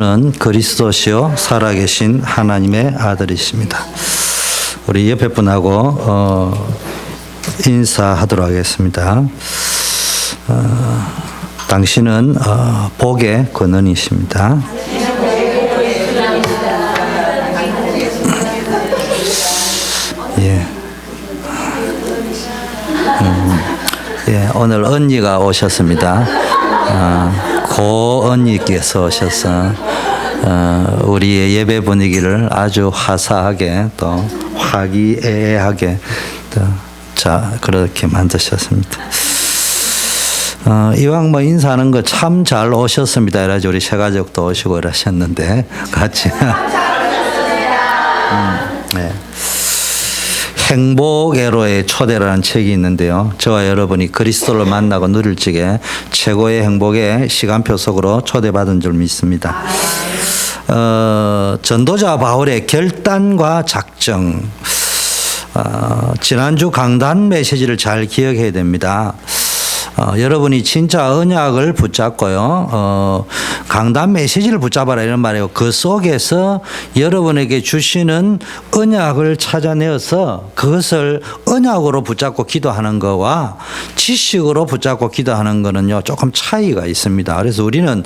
는 그리스도시요 살아계신 하나님의 아들이십니다. 우리 옆에 분하고 인사하도록 하겠습니다. 당신은 복의 근원이십니다. 예. 예, 오늘 언니가 오셨습니다. 고 언니께서 오셔서 우리의 예배 분위기를 아주 화사하게 또 화기애애하게 또 그렇게 만드셨습니다. 이왕 뭐 인사하는 거 참 잘 오셨습니다. 이래가지고 우리 새 가족도 오시고 이러셨는데 같이 네. 행복애로의 초대라는 책이 있는데요. 저와 여러분이 그리스도를 만나고 누릴 적에 최고의 행복의 시간표 속으로 초대받은 줄 믿습니다. 전도자 바울의 결단과 작정. 지난주 강단 메시지를 잘 기억해야 됩니다. 여러분이 진짜 언약을 붙잡고요. 강단 메시지를 붙잡아라 이런 말이에요. 그 속에서 여러분에게 주시는 언약을 찾아내어서 그것을 언약으로 붙잡고 기도하는 거와 지식으로 붙잡고 기도하는 거는요 조금 차이가 있습니다. 그래서 우리는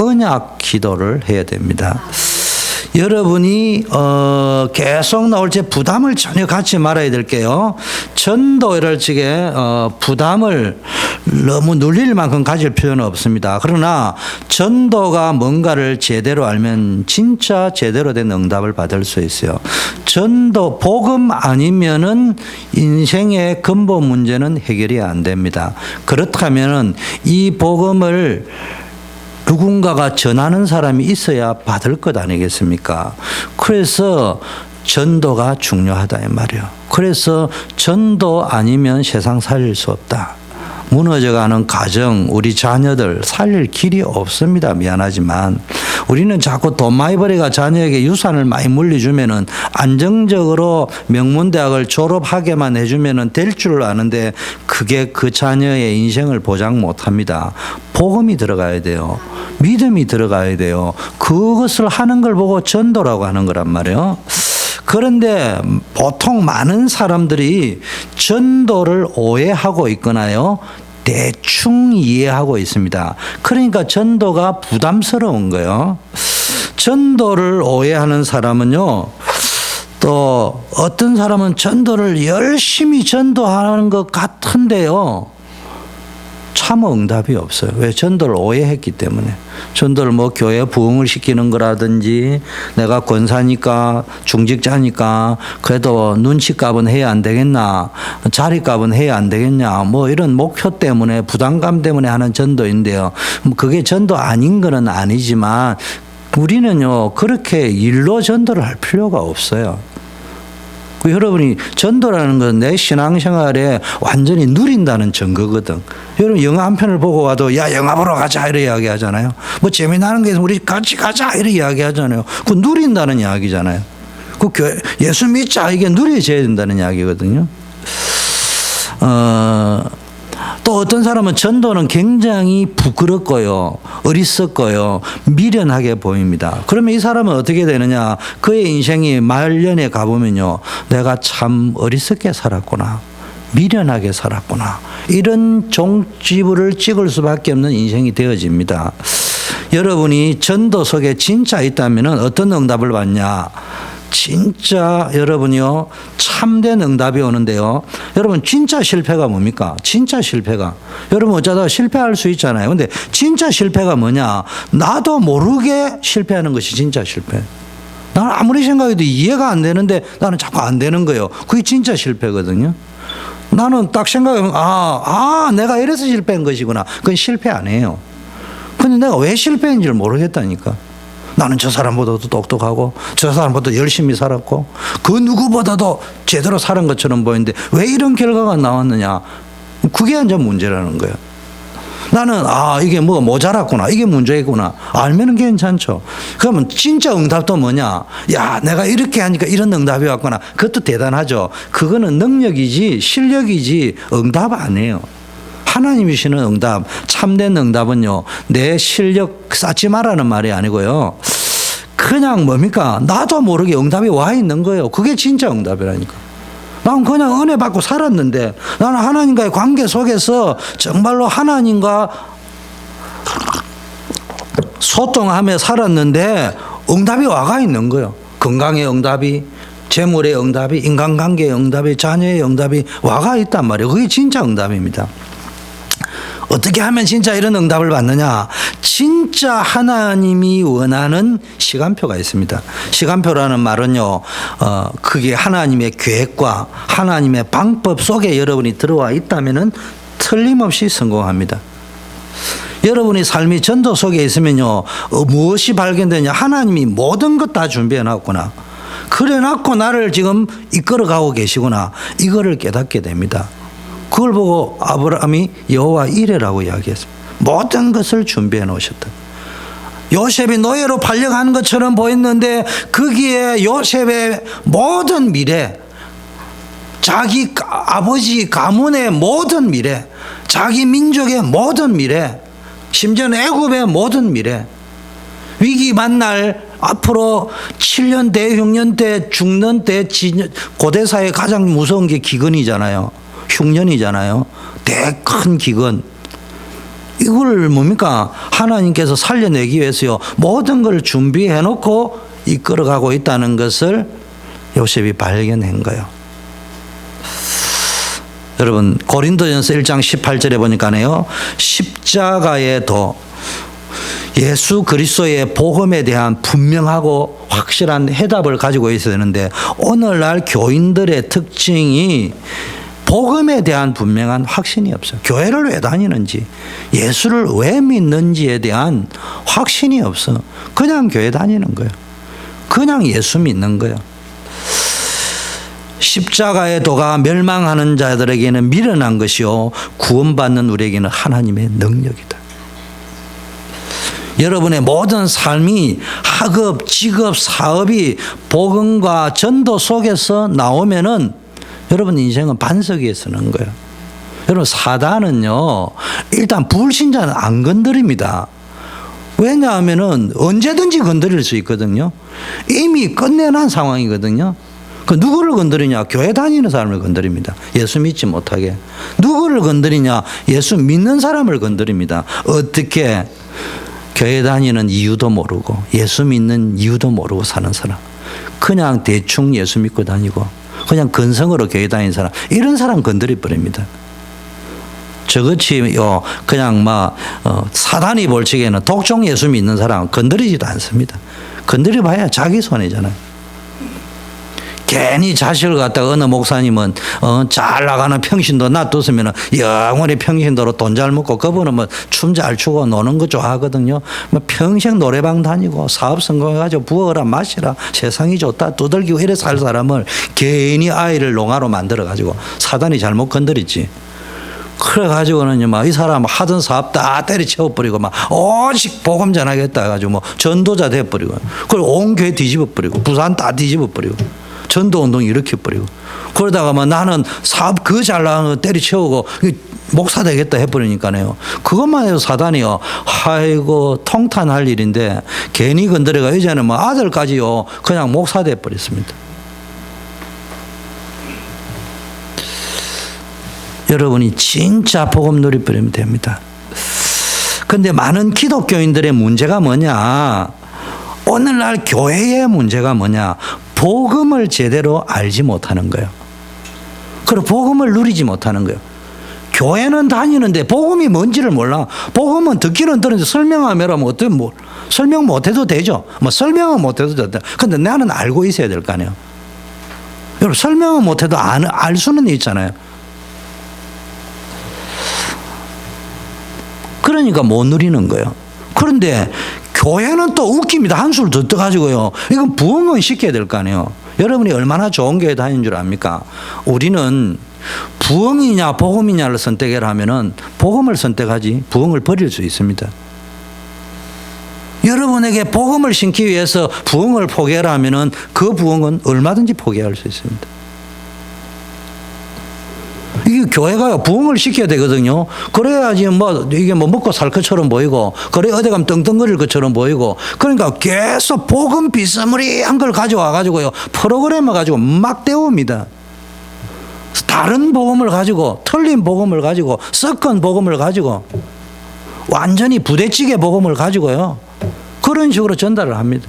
언약 기도를 해야 됩니다. 여러분이 계속 나올 때 부담을 전혀 갖지 말아야 될게요. 전도 이럴 적에 부담을 너무 눌릴 만큼 가질 필요는 없습니다. 그러나 전도가 뭔가를 제대로 알면 진짜 제대로 된 응답을 받을 수 있어요. 전도 복음 아니면은 인생의 근본 문제는 해결이 안 됩니다. 그렇다면은 이 복음을 누군가가 전하는 사람이 있어야 받을 것 아니겠습니까? 그래서 전도가 중요하다 이 말이에요. 그래서 전도 아니면 세상 살릴 수 없다. 무너져가는 가정, 우리 자녀들 살릴 길이 없습니다. 미안하지만 우리는 자꾸 돈 많이 벌이가 자녀에게 유산을 많이 물려주면은 안정적으로 명문대학을 졸업하게만 해주면은 될 줄 아는데 그게 그 자녀의 인생을 보장 못합니다. 복음이 들어가야 돼요. 믿음이 들어가야 돼요. 그것을 하는 걸 보고 전도라고 하는 거란 말이에요. 그런데 보통 많은 사람들이 전도를 오해하고 있거나요. 대충 이해하고 있습니다. 그러니까 전도가 부담스러운 거예요. 전도를 오해하는 사람은요. 또 어떤 사람은 전도를 열심히 전도하는 것 같은데요. 참 응답이 없어요. 왜? 전도를 오해했기 때문에. 전도를 뭐 교회 부흥을 시키는 거라든지 내가 권사니까 중직자니까 그래도 눈치값은 해야 안 되겠나, 자리값은 해야 안 되겠냐, 뭐 이런 목표 때문에 부담감 때문에 하는 전도인데요. 그게 전도 아닌 거는 아니지만 우리는요 그렇게 일로 전도를 할 필요가 없어요. 여러분이 전도라는 건 내 신앙생활에 완전히 누린다는 증거거든. 여러분 영화 한 편을 보고 와도 야 영화 보러 가자 이렇게 이야기하잖아요. 뭐 재미나는 게 있으면 우리 같이 가자 이렇게 이야기하잖아요. 그 누린다는 이야기잖아요. 그 교회 예수 믿자 이게 누려져야 된다는 이야기거든요. 또 어떤 사람은 전도는 굉장히 부끄럽고요, 어리석고요, 미련하게 보입니다. 그러면 이 사람은 어떻게 되느냐? 그의 인생이 말년에 가보면요, 내가 참 어리석게 살았구나, 미련하게 살았구나, 이런 종지부를 찍을 수밖에 없는 인생이 되어집니다. 여러분이 전도 속에 진짜 있다면 어떤 응답을 받냐? 진짜 여러분이요 참된 응답이 오는데요. 여러분 진짜 실패가 뭡니까? 진짜 실패가 여러분 어쩌다가 실패할 수 있잖아요. 근데 진짜 실패가 뭐냐? 나도 모르게 실패하는 것이 진짜 실패. 나는 아무리 생각해도 이해가 안 되는데 나는 자꾸 안 되는 거예요. 그게 진짜 실패거든요. 나는 딱 생각하면 내가 이래서 실패한 것이구나. 그건 실패 아니에요. 근데 내가 왜 실패인지를 모르겠다니까. 나는 저 사람보다도 똑똑하고 저 사람보다 열심히 살았고 그 누구보다도 제대로 살은 것처럼 보이는데 왜 이런 결과가 나왔느냐. 그게 이제 문제라는 거예요. 나는 이게 뭐가 모자랐구나, 이게 문제구나 알면은 괜찮죠. 그러면 진짜 응답도 뭐냐? 야 내가 이렇게 하니까 이런 응답이 왔구나. 그것도 대단하죠. 그거는 능력이지 실력이지 응답 아니에요. 하나님이 주시는 응답, 참된 응답은요, 내 실력 쌓지 마라는 말이 아니고요. 그냥 뭡니까? 나도 모르게 응답이 와 있는 거예요. 그게 진짜 응답이라니까. 난 그냥 은혜 받고 살았는데 나는 하나님과의 관계 속에서 정말로 하나님과 소통하며 살았는데 응답이 와가 있는 거예요. 건강의 응답이, 재물의 응답이, 인간관계의 응답이, 자녀의 응답이 와가 있단 말이에요. 그게 진짜 응답입니다. 어떻게 하면 진짜 이런 응답을 받느냐? 진짜 하나님이 원하는 시간표가 있습니다. 시간표라는 말은요, 그게 하나님의 계획과 하나님의 방법 속에 여러분이 들어와 있다면은 틀림없이 성공합니다. 여러분이 삶이 전도 속에 있으면요, 무엇이 발견되냐? 하나님이 모든 것 다 준비해 놨구나. 그래 놨고 나를 지금 이끌어 가고 계시구나. 이거를 깨닫게 됩니다. 그걸 보고 아브라함이 여호와 이레라고 이야기했습니다. 모든 것을 준비해 놓으셨다. 요셉이 노예로 팔려간 것처럼 보였는데 거기에 요셉의 모든 미래, 자기 아버지 가문의 모든 미래, 자기 민족의 모든 미래, 심지어는 애굽의 모든 미래, 위기 만날 앞으로 7년 때, 6년 때, 죽는 때, 고대사의 가장 무서운 게 기근이잖아요. 흉년이잖아요. 큰 기근. 이걸 뭡니까? 하나님께서 살려내기 위해서요, 모든 걸 준비해 놓고 이끌어가고 있다는 것을 요셉이 발견한 거예요. 여러분, 고린도전서 1장 18절에 보니까요, 십자가의 도, 예수 그리스도의 복음에 대한 분명하고 확실한 해답을 가지고 있어야 되는데, 오늘날 교인들의 특징이 복음에 대한 분명한 확신이 없어요. 교회를 왜 다니는지, 예수를 왜 믿는지에 대한 확신이 없어. 그냥 교회 다니는 거예요. 그냥 예수 믿는 거예요. 십자가의 도가 멸망하는 자들에게는 미련한 것이요, 구원받는 우리에게는 하나님의 능력이다. 여러분의 모든 삶이 학업, 직업, 사업이 복음과 전도 속에서 나오면은 여러분 인생은 반석 위에 서는 거예요. 여러분, 사단은요, 일단 불신자는 안 건드립니다. 왜냐하면은 언제든지 건드릴 수 있거든요. 이미 끝내난 상황이거든요. 그 누구를 건드리냐? 교회 다니는 사람을 건드립니다. 예수 믿지 못하게. 누구를 건드리냐? 예수 믿는 사람을 건드립니다. 어떻게? 교회 다니는 이유도 모르고 예수 믿는 이유도 모르고 사는 사람, 그냥 대충 예수 믿고 다니고 그냥 근성으로 교회 다니는 사람, 이런 사람 건드려 버립니다. 저것이요, 그냥 사단이 볼 적에는 독종 예수 믿는 사람 건드리지도 않습니다. 건드려 봐야 자기 손해잖아요. 괜히 자식을 갖다가 어느 목사님은 잘 나가는 평신도 놔뒀으면 영원히 평신도로 돈 잘 먹고, 그분은 춤 잘 추고 노는 거 좋아하거든요. 평생 노래방 다니고 사업 성공해가지고 부어라 마시라 세상이 좋다 두들기고 이래 살 사람을 괜히 아이를 농아로 만들어가지고 사단이 잘못 건드리지. 그래가지고는 이 사람 하던 사업 다 때려치워버리고 오직 복음 전하겠다 해가지고 전도자 돼버리고, 그리고 온 교회 뒤집어버리고 부산 다 뒤집어버리고 전도운동 일으켜버리고, 그러다가 나는 사업 그 잘 나가는 거 때려치우고 목사 되겠다 해버리니까요. 그것만 해도 사단이요, 아이고 통탄할 일인데 괜히 건드려가 이제는 아들까지요 그냥 목사 돼버렸습니다. 여러분이 진짜 복음 누리버리면 됩니다. 근데 많은 기독교인들의 문제가 뭐냐? 오늘날 교회의 문제가 뭐냐? 복음을 제대로 알지 못하는 거예요. 그리고 복음을 누리지 못하는 거예요. 교회는 다니는데 복음이 뭔지를 몰라. 복음은 듣기는 들었는데 설명하면 어떻게 설명 못해도 되죠. 설명은 못해도 된다. 근데 나는 알고 있어야 될 거 아니에요. 여러분, 설명은 못해도 알 수는 있잖아요. 그러니까 못 누리는 거예요. 그런데 교회는 또 웃깁니다. 한술 더 떠가지고요, 이건 부흥은 시켜야 될 거 아니에요. 여러분이 얼마나 좋은 교회 다니는 줄 압니까? 우리는 부흥이냐 복음이냐를 선택해라 하면은 복음을 선택하지 부흥을 버릴 수 있습니다. 여러분에게 복음을 심기 위해서 부흥을 포기하라 하면은 그 부흥은 얼마든지 포기할 수 있습니다. 이게 이 교회가 부흥을 시켜야 되거든요. 그래야지 뭐 이게 뭐 먹고 살 것처럼 보이고, 그래 어디 가면 떵떵거릴 것처럼 보이고, 그러니까 계속 복음 비스무리한 걸 가져와 가지고요, 프로그램을 가지고 막 때웁니다. 다른 복음을 가지고, 틀린 복음을 가지고, 섞은 복음을 가지고, 완전히 부대찌개 복음을 가지고요, 그런 식으로 전달을 합니다.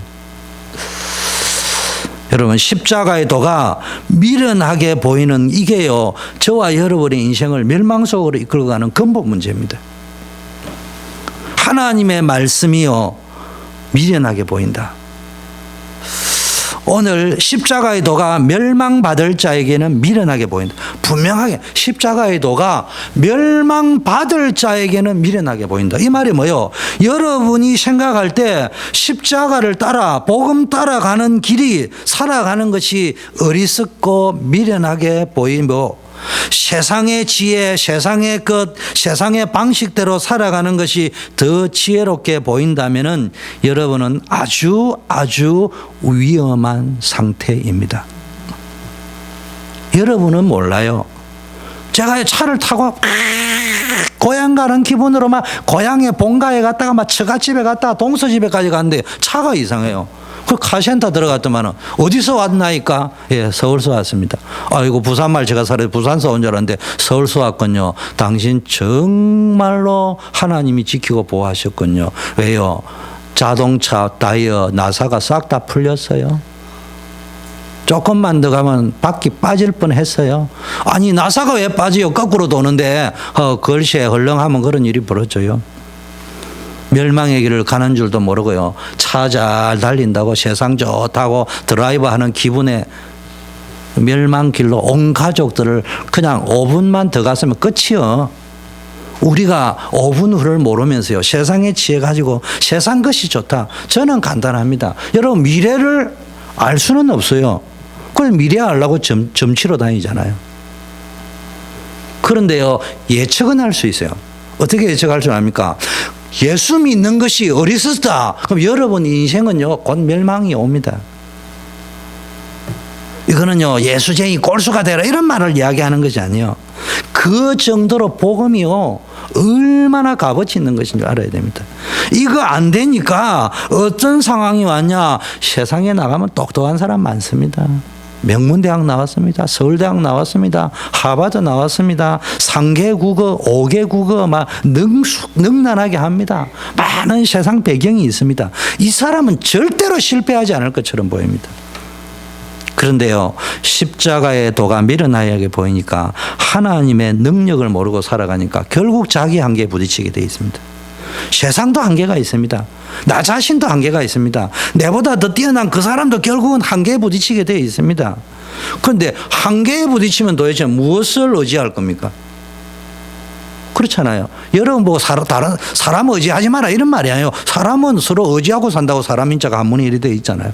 여러분, 십자가의 도가 미련하게 보이는 이게요, 저와 여러분의 인생을 멸망 속으로 이끌어가는 근본 문제입니다. 하나님의 말씀이요, 미련하게 보인다. 오늘 십자가의 도가 멸망받을 자에게는 미련하게 보인다. 분명하게 십자가의 도가 멸망받을 자에게는 미련하게 보인다. 이 말이 뭐예요? 여러분이 생각할 때 십자가를 따라 복음 따라가는 길이, 살아가는 것이 어리석고 미련하게 보이고, 세상의 지혜, 세상의 것, 세상의 방식대로 살아가는 것이 더 지혜롭게 보인다면은 여러분은 아주 위험한 상태입니다. 여러분은 몰라요. 제가 차를 타고 고향 가는 기분으로 막 고향의 본가에 갔다가 막 처갓집에 갔다가 동서집에까지 갔는데 차가 이상해요. 그 카센터 들어갔더만은 어디서 왔나이까? 예, 서울서 왔습니다. 아이고, 부산말 제가 살아서 부산서 온 줄 알았는데 서울서 왔군요. 당신 정말로 하나님이 지키고 보호하셨군요. 왜요? 자동차, 타이어, 나사가 싹 다 풀렸어요. 조금만 더 가면 바퀴 빠질 뻔했어요. 아니, 나사가 왜 빠져요? 거꾸로 도는데 걸시에 헐렁하면 그런 일이 벌어져요. 멸망의 길을 가는 줄도 모르고요, 차 잘 달린다고 세상 좋다고 드라이브하는 기분에 멸망길로 온 가족들을 그냥 5분만 더 갔으면 끝이요. 우리가 5분 후를 모르면서요, 세상의 지혜 가지고 세상 것이 좋다. 저는 간단합니다. 여러분, 미래를 알 수는 없어요. 그걸 미래 알려고 점치러 다니잖아요. 그런데요, 예측은 할 수 있어요. 어떻게 예측할 줄 압니까? 예수 믿는 것이 어리석다. 그럼 여러분 인생은요, 곧 멸망이 옵니다. 이거는요, 예수쟁이 꼴수가 되라 이런 말을 이야기하는 것이 아니에요. 그 정도로 복음이요, 얼마나 값어치 있는 것인지 알아야 됩니다. 이거 안 되니까 어떤 상황이 왔냐, 세상에 나가면 똑똑한 사람 많습니다. 명문대학 나왔습니다. 서울대학 나왔습니다. 하버드 나왔습니다. 3개 국어, 5개 국어 막 능란하게 합니다. 많은 세상 배경이 있습니다. 이 사람은 절대로 실패하지 않을 것처럼 보입니다. 그런데요, 십자가의 도가 미련하게 보이니까, 하나님의 능력을 모르고 살아가니까 결국 자기 한계에 부딪히게 되어 있습니다. 세상도 한계가 있습니다. 나 자신도 한계가 있습니다. 내보다 더 뛰어난 그 사람도 결국은 한계에 부딪히게 되어 있습니다. 그런데 한계에 부딪히면 도대체 무엇을 의지할 겁니까? 그렇잖아요. 여러분 보고 다른 사람 의지하지 마라 이런 말이 아니에요. 사람은 서로 의지하고 산다고 사람인자가 한문이 이렇게 되어 있잖아요.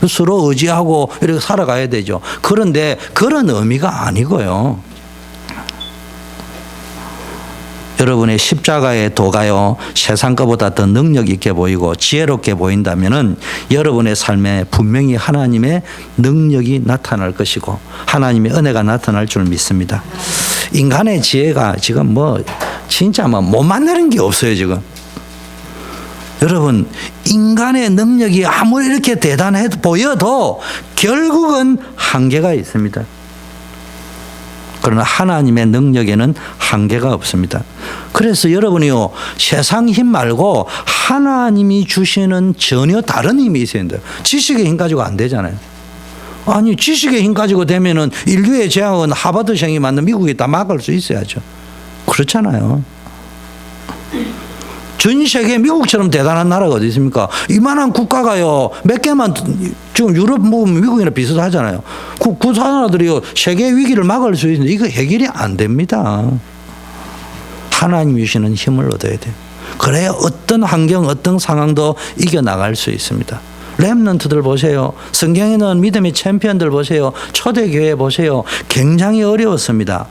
서로 의지하고 이렇게 살아가야 되죠. 그런데 그런 의미가 아니고요, 여러분의 십자가의 도가요, 세상 것보다 더 능력 있게 보이고 지혜롭게 보인다면은 여러분의 삶에 분명히 하나님의 능력이 나타날 것이고 하나님의 은혜가 나타날 줄 믿습니다. 인간의 지혜가 지금 진짜 못 만나는 게 없어요, 지금. 여러분, 인간의 능력이 아무리 이렇게 대단해 보여도 결국은 한계가 있습니다. 그러나 하나님의 능력에는 한계가 없습니다. 그래서 여러분이요, 세상 힘 말고 하나님이 주시는 전혀 다른 힘이 있어야 돼요. 지식의 힘 가지고 안 되잖아요. 아니, 지식의 힘 가지고 되면은 인류의 재앙은 하버드생이 만든 미국이 다 막을 수 있어야죠. 그렇잖아요. 전 세계 미국처럼 대단한 나라가 어디 있습니까? 이만한 국가가요, 몇 개만, 지금 유럽 미국이랑 비슷하잖아요. 그 나라들이요, 세계 위기를 막을 수 있는데 이거 해결이 안 됩니다. 하나님이 주시는 힘을 얻어야 돼요. 그래야 어떤 환경, 어떤 상황도 이겨나갈 수 있습니다. 렘넌트들 보세요. 성경에는 믿음의 챔피언들 보세요. 초대교회 보세요. 굉장히 어려웠습니다.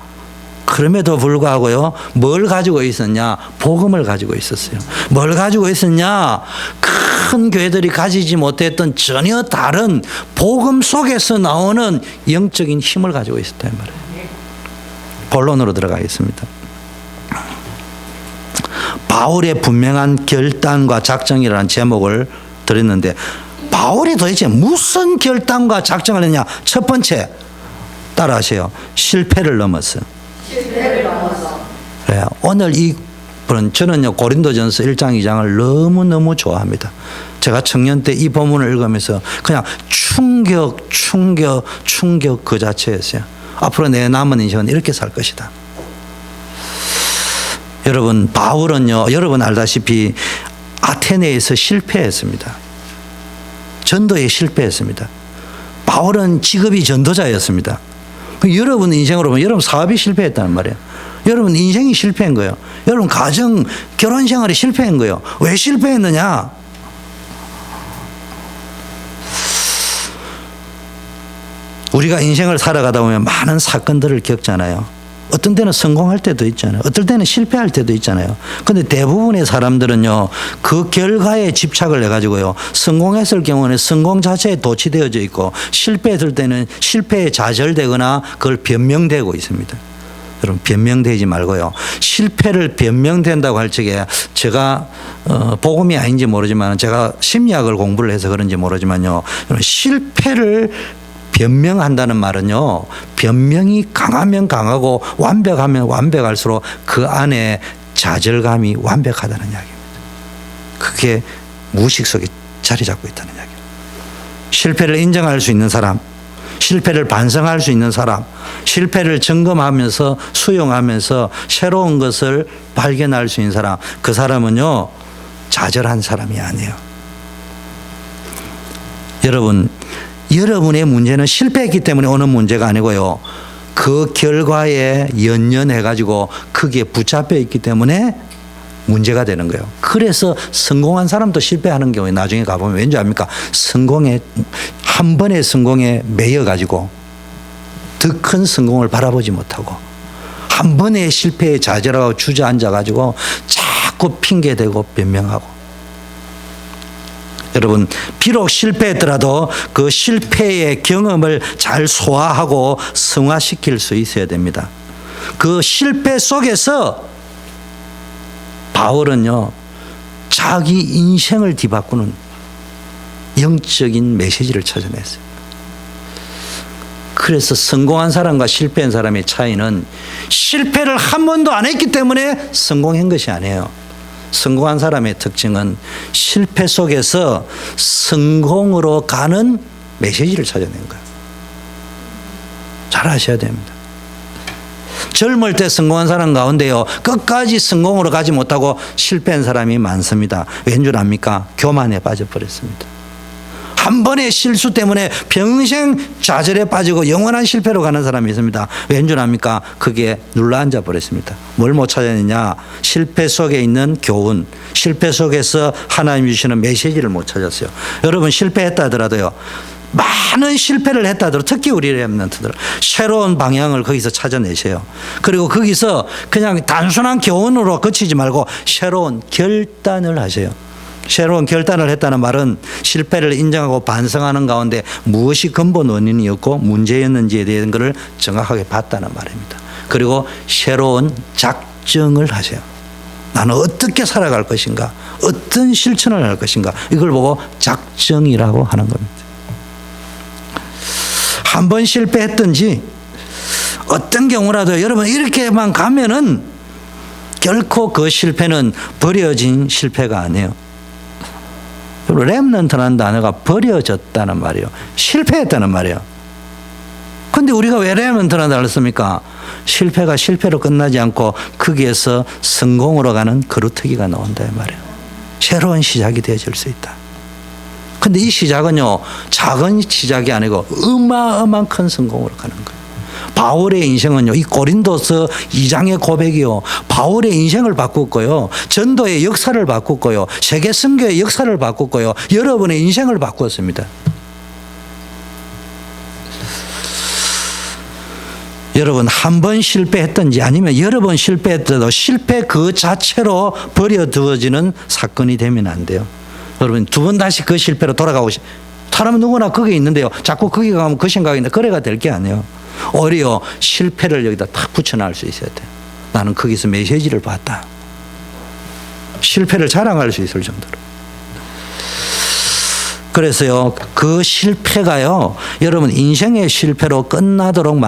그럼에도 불구하고요, 뭘 가지고 있었냐? 복음을 가지고 있었어요. 뭘 가지고 있었냐? 큰 교회들이 가지지 못했던 전혀 다른 복음 속에서 나오는 영적인 힘을 가지고 있었단 말이에요. 본론으로 들어가겠습니다. 바울의 분명한 결단과 작정이라는 제목을 드렸는데 바울이 도대체 무슨 결단과 작정을 했냐? 첫 번째 따라하세요. 실패를 넘어서. 그래요. 오늘 이 저는요 고린도전서 1장 2장을 너무너무 좋아합니다. 제가 청년 때 이 본문을 읽으면서 그냥 충격 그 자체였어요. 앞으로 내 남은 인생은 이렇게 살 것이다. 여러분 바울은요 여러분 알다시피 아테네에서 실패했습니다. 전도에 실패했습니다. 바울은 직업이 전도자였습니다. 여러분 인생으로 보면 여러분 사업이 실패했다는 말이에요. 여러분 인생이 실패한 거예요. 여러분 가정 결혼 생활이 실패한 거예요. 왜 실패했느냐? 우리가 인생을 살아가다 보면 많은 사건들을 겪잖아요. 어떤 때는 성공할 때도 있잖아요. 어떨 때는 실패할 때도 있잖아요. 그런데 대부분의 사람들은요 그 결과에 집착을 해가지고요 성공했을 경우는 성공 자체에 도취되어져 있고 실패했을 때는 실패에 좌절되거나 그걸 변명되고 있습니다. 여러분 변명되지 말고요. 실패를 변명된다고 할 적에 제가 복음이 아닌지 모르지만 제가 심리학을 공부를 해서 그런지 모르지만요. 실패를 변명한다는 말은요. 변명이 강하면 강하고 완벽하면 완벽할수록 그 안에 좌절감이 완벽하다는 이야기입니다. 그게 무의식 속에 자리 잡고 있다는 이야기입니다. 실패를 인정할 수 있는 사람, 실패를 반성할 수 있는 사람, 실패를 점검하면서 수용하면서 새로운 것을 발견할 수 있는 사람, 그 사람은요 좌절한 사람이 아니에요. 여러분의 문제는 실패했기 때문에 오는 문제가 아니고요 그 결과에 연연해가지고 크게 붙잡혀 있기 때문에 문제가 되는 거예요. 그래서 성공한 사람도 실패하는 경우에 나중에 가보면 왠지 압니까? 한 번의 성공에 매여가지고 더 큰 성공을 바라보지 못하고 한 번의 실패에 좌절하고 주저앉아가지고 자꾸 핑계대고 변명하고. 여러분 비록 실패했더라도 그 실패의 경험을 잘 소화하고 승화시킬 수 있어야 됩니다. 그 실패 속에서 바울은요 자기 인생을 뒤바꾸는 영적인 메시지를 찾아냈어요. 그래서 성공한 사람과 실패한 사람의 차이는 실패를 한 번도 안 했기 때문에 성공한 것이 아니에요. 성공한 사람의 특징은 실패 속에서 성공으로 가는 메시지를 찾아낸 거예요. 잘 아셔야 됩니다. 젊을 때 성공한 사람 가운데요 끝까지 성공으로 가지 못하고 실패한 사람이 많습니다. 왠 줄 압니까? 교만에 빠져버렸습니다. 한 번의 실수 때문에 평생 좌절에 빠지고 영원한 실패로 가는 사람이 있습니다. 왠 줄 압니까? 그게 눌러앉아 버렸습니다. 뭘 못 찾았느냐? 실패 속에 있는 교훈, 실패 속에서 하나님이 주시는 메시지를 못 찾았어요. 여러분 실패했다 하더라도요 많은 실패를 했다 하더라도 특히 우리 렘넌트들 새로운 방향을 거기서 찾아내세요. 그리고 거기서 그냥 단순한 교훈으로 그치지 말고 새로운 결단을 하세요. 새로운 결단을 했다는 말은 실패를 인정하고 반성하는 가운데 무엇이 근본 원인이었고 문제였는지에 대한 것을 정확하게 봤다는 말입니다. 그리고 새로운 작정을 하세요. 나는 어떻게 살아갈 것인가, 어떤 실천을 할 것인가, 이걸 보고 작정이라고 하는 겁니다. 한 번 실패했든지 어떤 경우라도 여러분 이렇게만 가면은 결코 그 실패는 버려진 실패가 아니에요. 렘넌트라는 단어가 버려졌다는 말이에요. 실패했다는 말이에요. 그런데 우리가 왜 렘넌트라는 단어를 씁니까? 실패가 실패로 끝나지 않고 거기에서 성공으로 가는 거루터기가 나온다 이 말이에요. 새로운 시작이 되어질 수 있다. 그런데 이 시작은요 작은 시작이 아니고 어마어마한 큰 성공으로 가는 거예요. 바울의 인생은요 이 고린도서 2장의 고백이요 바울의 인생을 바꿨고요 전도의 역사를 바꿨고요 세계 선교의 역사를 바꿨고요 여러분의 인생을 바꾸었습니다. 여러분 한 번 실패했든지 아니면 여러 번 실패했더라도 실패 그 자체로 버려두어지는 사건이 되면 안 돼요. 여러분 두 번 다시 그 실패로 돌아가고 사람은 누구나 거기에 있는데요. 자꾸 거기 가면 그 생각인데 그래가 될 게 아니에요. 오히려 실패를 여기다 탁 붙여놔할 수 있어야 돼요. 나는 거기서 메시지를 봤다. 실패를 자랑할 수 있을 정도로. 그래서요, 그 실패가요, 여러분 인생의 실패로 끝나도록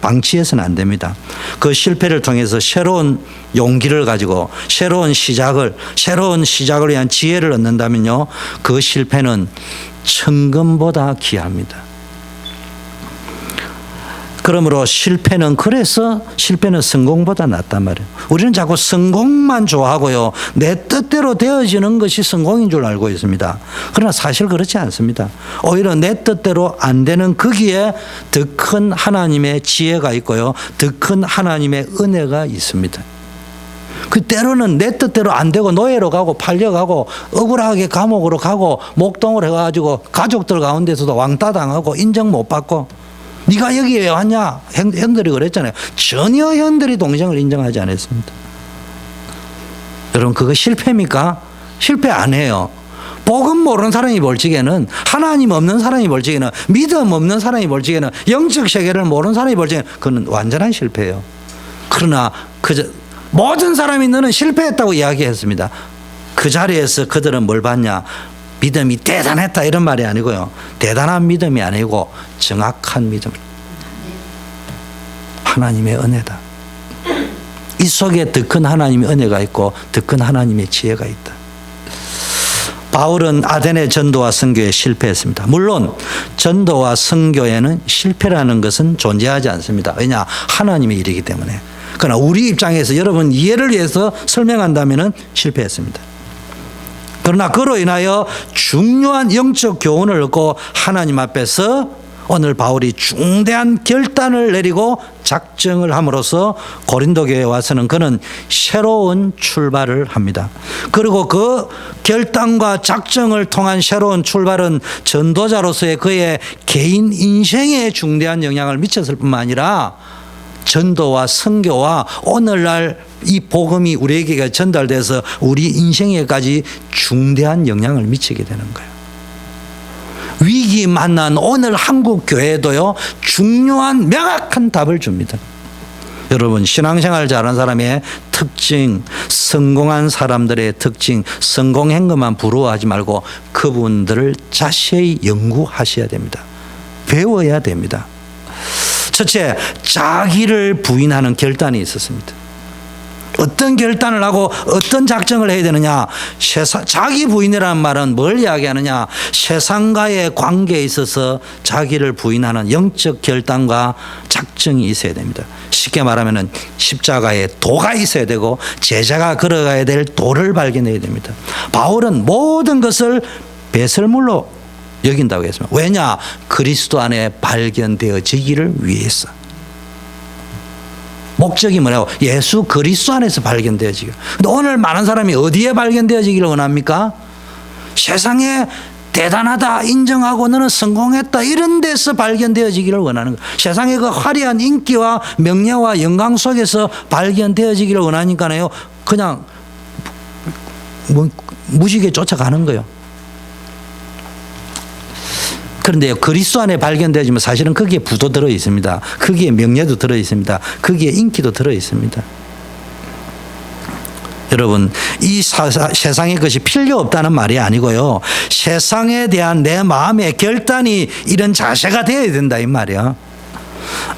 방치해서는 안 됩니다. 그 실패를 통해서 새로운 용기를 가지고 새로운 시작을 위한 지혜를 얻는다면요, 그 실패는 천금보다 귀합니다. 그러므로 그래서 실패는 성공보다 낫단 말이에요. 우리는 자꾸 성공만 좋아하고요, 내 뜻대로 되어지는 것이 성공인 줄 알고 있습니다. 그러나 사실 그렇지 않습니다. 오히려 내 뜻대로 안 되는 거기에 더 큰 하나님의 지혜가 있고요, 더 큰 하나님의 은혜가 있습니다. 그 때로는 내 뜻대로 안 되고 노예로 가고 팔려가고 억울하게 감옥으로 가고 목동을 해가지고 가족들 가운데서도 왕따 당하고 인정 못 받고, 네가 여기에 왜 왔냐? 형들이 그랬잖아요. 전혀 형들이 동생을 인정하지 않았습니다. 여러분, 그거 실패입니까? 실패 안 해요. 복음 모르는 사람이 벌칙에는, 하나님 없는 사람이 벌칙에는, 믿음 없는 사람이 벌칙에는, 영적 세계를 모르는 사람이 벌칙에는, 그건 완전한 실패예요. 그러나 모든 사람이 너는 실패했다고 이야기했습니다. 그 자리에서 그들은 뭘 봤냐? 믿음이 대단했다 이런 말이 아니고요, 대단한 믿음이 아니고 정확한 믿음, 하나님의 은혜다. 이 속에 더 큰 하나님의 은혜가 있고 더 큰 하나님의 지혜가 있다. 바울은 아덴의 전도와 선교에 실패했습니다. 물론 전도와 선교에는 실패라는 것은 존재하지 않습니다. 왜냐? 하나님의 일이기 때문에. 그러나 우리 입장에서 여러분 이해를 위해서 설명한다면 실패했습니다. 그러나 그로 인하여 중요한 영적 교훈을 얻고 하나님 앞에서 오늘 바울이 중대한 결단을 내리고 작정을 함으로써 고린도 교회에 와서는 그는 새로운 출발을 합니다. 그리고 그 결단과 작정을 통한 새로운 출발은 전도자로서의 그의 개인 인생에 중대한 영향을 미쳤을 뿐만 아니라 전도와 선교와 오늘날 이 복음이 우리에게 전달돼서 우리 인생에까지 중대한 영향을 미치게 되는 거예요. 위기 만난 오늘 한국 교회도요, 중요한 명확한 답을 줍니다. 여러분, 신앙생활 잘하는 사람의 특징, 성공한 사람들의 특징, 성공한 것만 부러워하지 말고 그분들을 자세히 연구하셔야 됩니다. 배워야 됩니다. 첫째, 자기를 부인하는 결단이 있었습니다. 어떤 결단을 하고 어떤 작정을 해야 되느냐? 자기 부인이라는 말은 뭘 이야기하느냐? 세상과의 관계에 있어서 자기를 부인하는 영적 결단과 작정이 있어야 됩니다. 쉽게 말하면 십자가에 도가 있어야 되고 제자가 걸어가야 될 도를 발견해야 됩니다. 바울은 모든 것을 배설물로 여긴다고 했습니다. 왜냐? 그리스도 안에 발견되어지기를 위해서. 목적이 뭐냐고? 예수 그리스도 안에서 발견되어지기. 근데 오늘 많은 사람이 어디에 발견되어지기를 원합니까? 세상에 대단하다 인정하고 너는 성공했다 이런 데서 발견되어지기를 원하는 거예요. 세상의 그 화려한 인기와 명예와 영광 속에서 발견되어지기를 원하니까요, 그냥 무지개 쫓아가는 거예요. 그런데 그리스도 안에 발견되어지면 사실은 거기에 부도 들어 있습니다. 거기에 명예도 들어 있습니다. 거기에 인기도 들어 있습니다. 여러분, 이 세상의 것이 필요 없다는 말이 아니고요, 세상에 대한 내 마음의 결단이 이런 자세가 되어야 된다 이 말이야.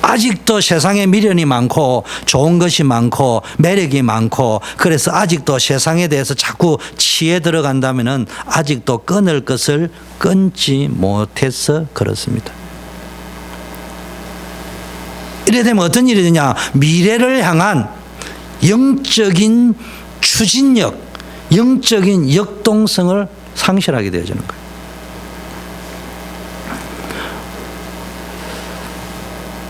아직도 세상에 미련이 많고 좋은 것이 많고 매력이 많고, 그래서 아직도 세상에 대해서 자꾸 치에 들어간다면은 아직도 끊을 것을 끊지 못해서 그렇습니다. 이래 되면 어떤 일이 되냐? 미래를 향한 영적인 추진력, 영적인 역동성을 상실하게 되어지는 거예요.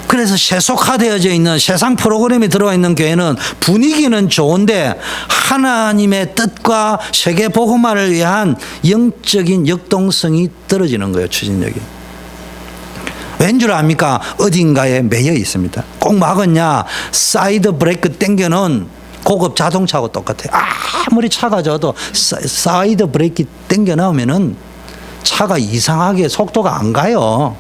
그래서 세속화되어져 있는 세상 프로그램이 들어와 있는 교회는 분위기는 좋은데 하나님의 뜻과 세계 복음화를 위한 영적인 역동성이 떨어지는 거예요. 추진력이. 왠 줄 압니까? 어딘가에 매여 있습니다. 꼭 막았냐? 사이드 브레이크 땡겨놓은 고급 자동차하고 똑같아요. 아무리 차가 져도 사이드 브레이크 땡겨 나오면은 차가 이상하게 속도가 안 가요.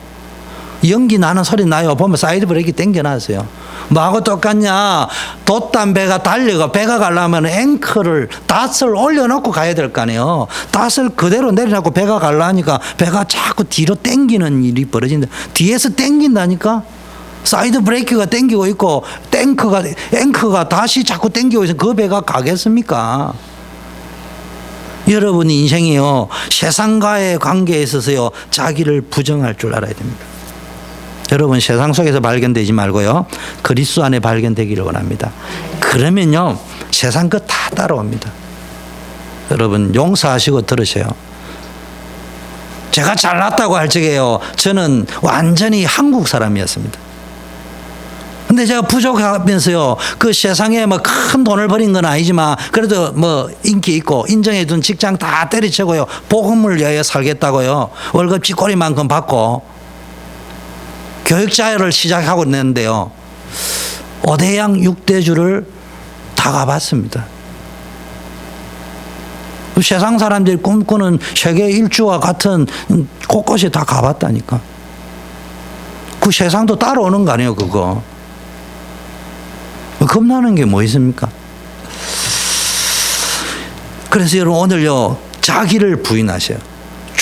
연기 나는 소리 나요. 보면 사이드 브레이크 당겨놨어요. 뭐하고 똑같냐? 돛담배가 달려가 배가 가려면 앵커를 닷을 올려놓고 가야 될 거 아니에요. 닷을 그대로 내려놓고 배가 가려니까 배가 자꾸 뒤로 당기는 일이 벌어진다. 뒤에서 당긴다니까. 사이드 브레이크가 당기고 있고 앵커가 다시 자꾸 당기고 있어서 그 배가 가겠습니까? 여러분이 인생이요, 세상과의 관계에 있어서요, 자기를 부정할 줄 알아야 됩니다. 여러분, 세상 속에서 발견되지 말고요, 그리스도 안에 발견되기를 원합니다. 그러면요, 세상 것 다 따라옵니다. 여러분, 용서하시고 들으세요. 제가 잘났다고 할 적에요, 저는 완전히 한국 사람이었습니다. 근데 제가 부족하면서요, 그 세상에 뭐 큰 돈을 벌인 건 아니지만 그래도 뭐 인기 있고 인정해준 직장 다 때려치고요, 복음을 위하여 살겠다고요, 월급 쥐꼬리만큼 받고 교육자를 시작하고 있는데요, 5대양 6대주를 다 가봤습니다. 세상 사람들이 꿈꾸는 세계 일주와 같은 곳곳에 다 가봤다니까. 그 세상도 따라오는 거 아니에요, 그거. 겁나는 게 뭐 있습니까? 그래서 여러분, 오늘요, 자기를 부인하세요.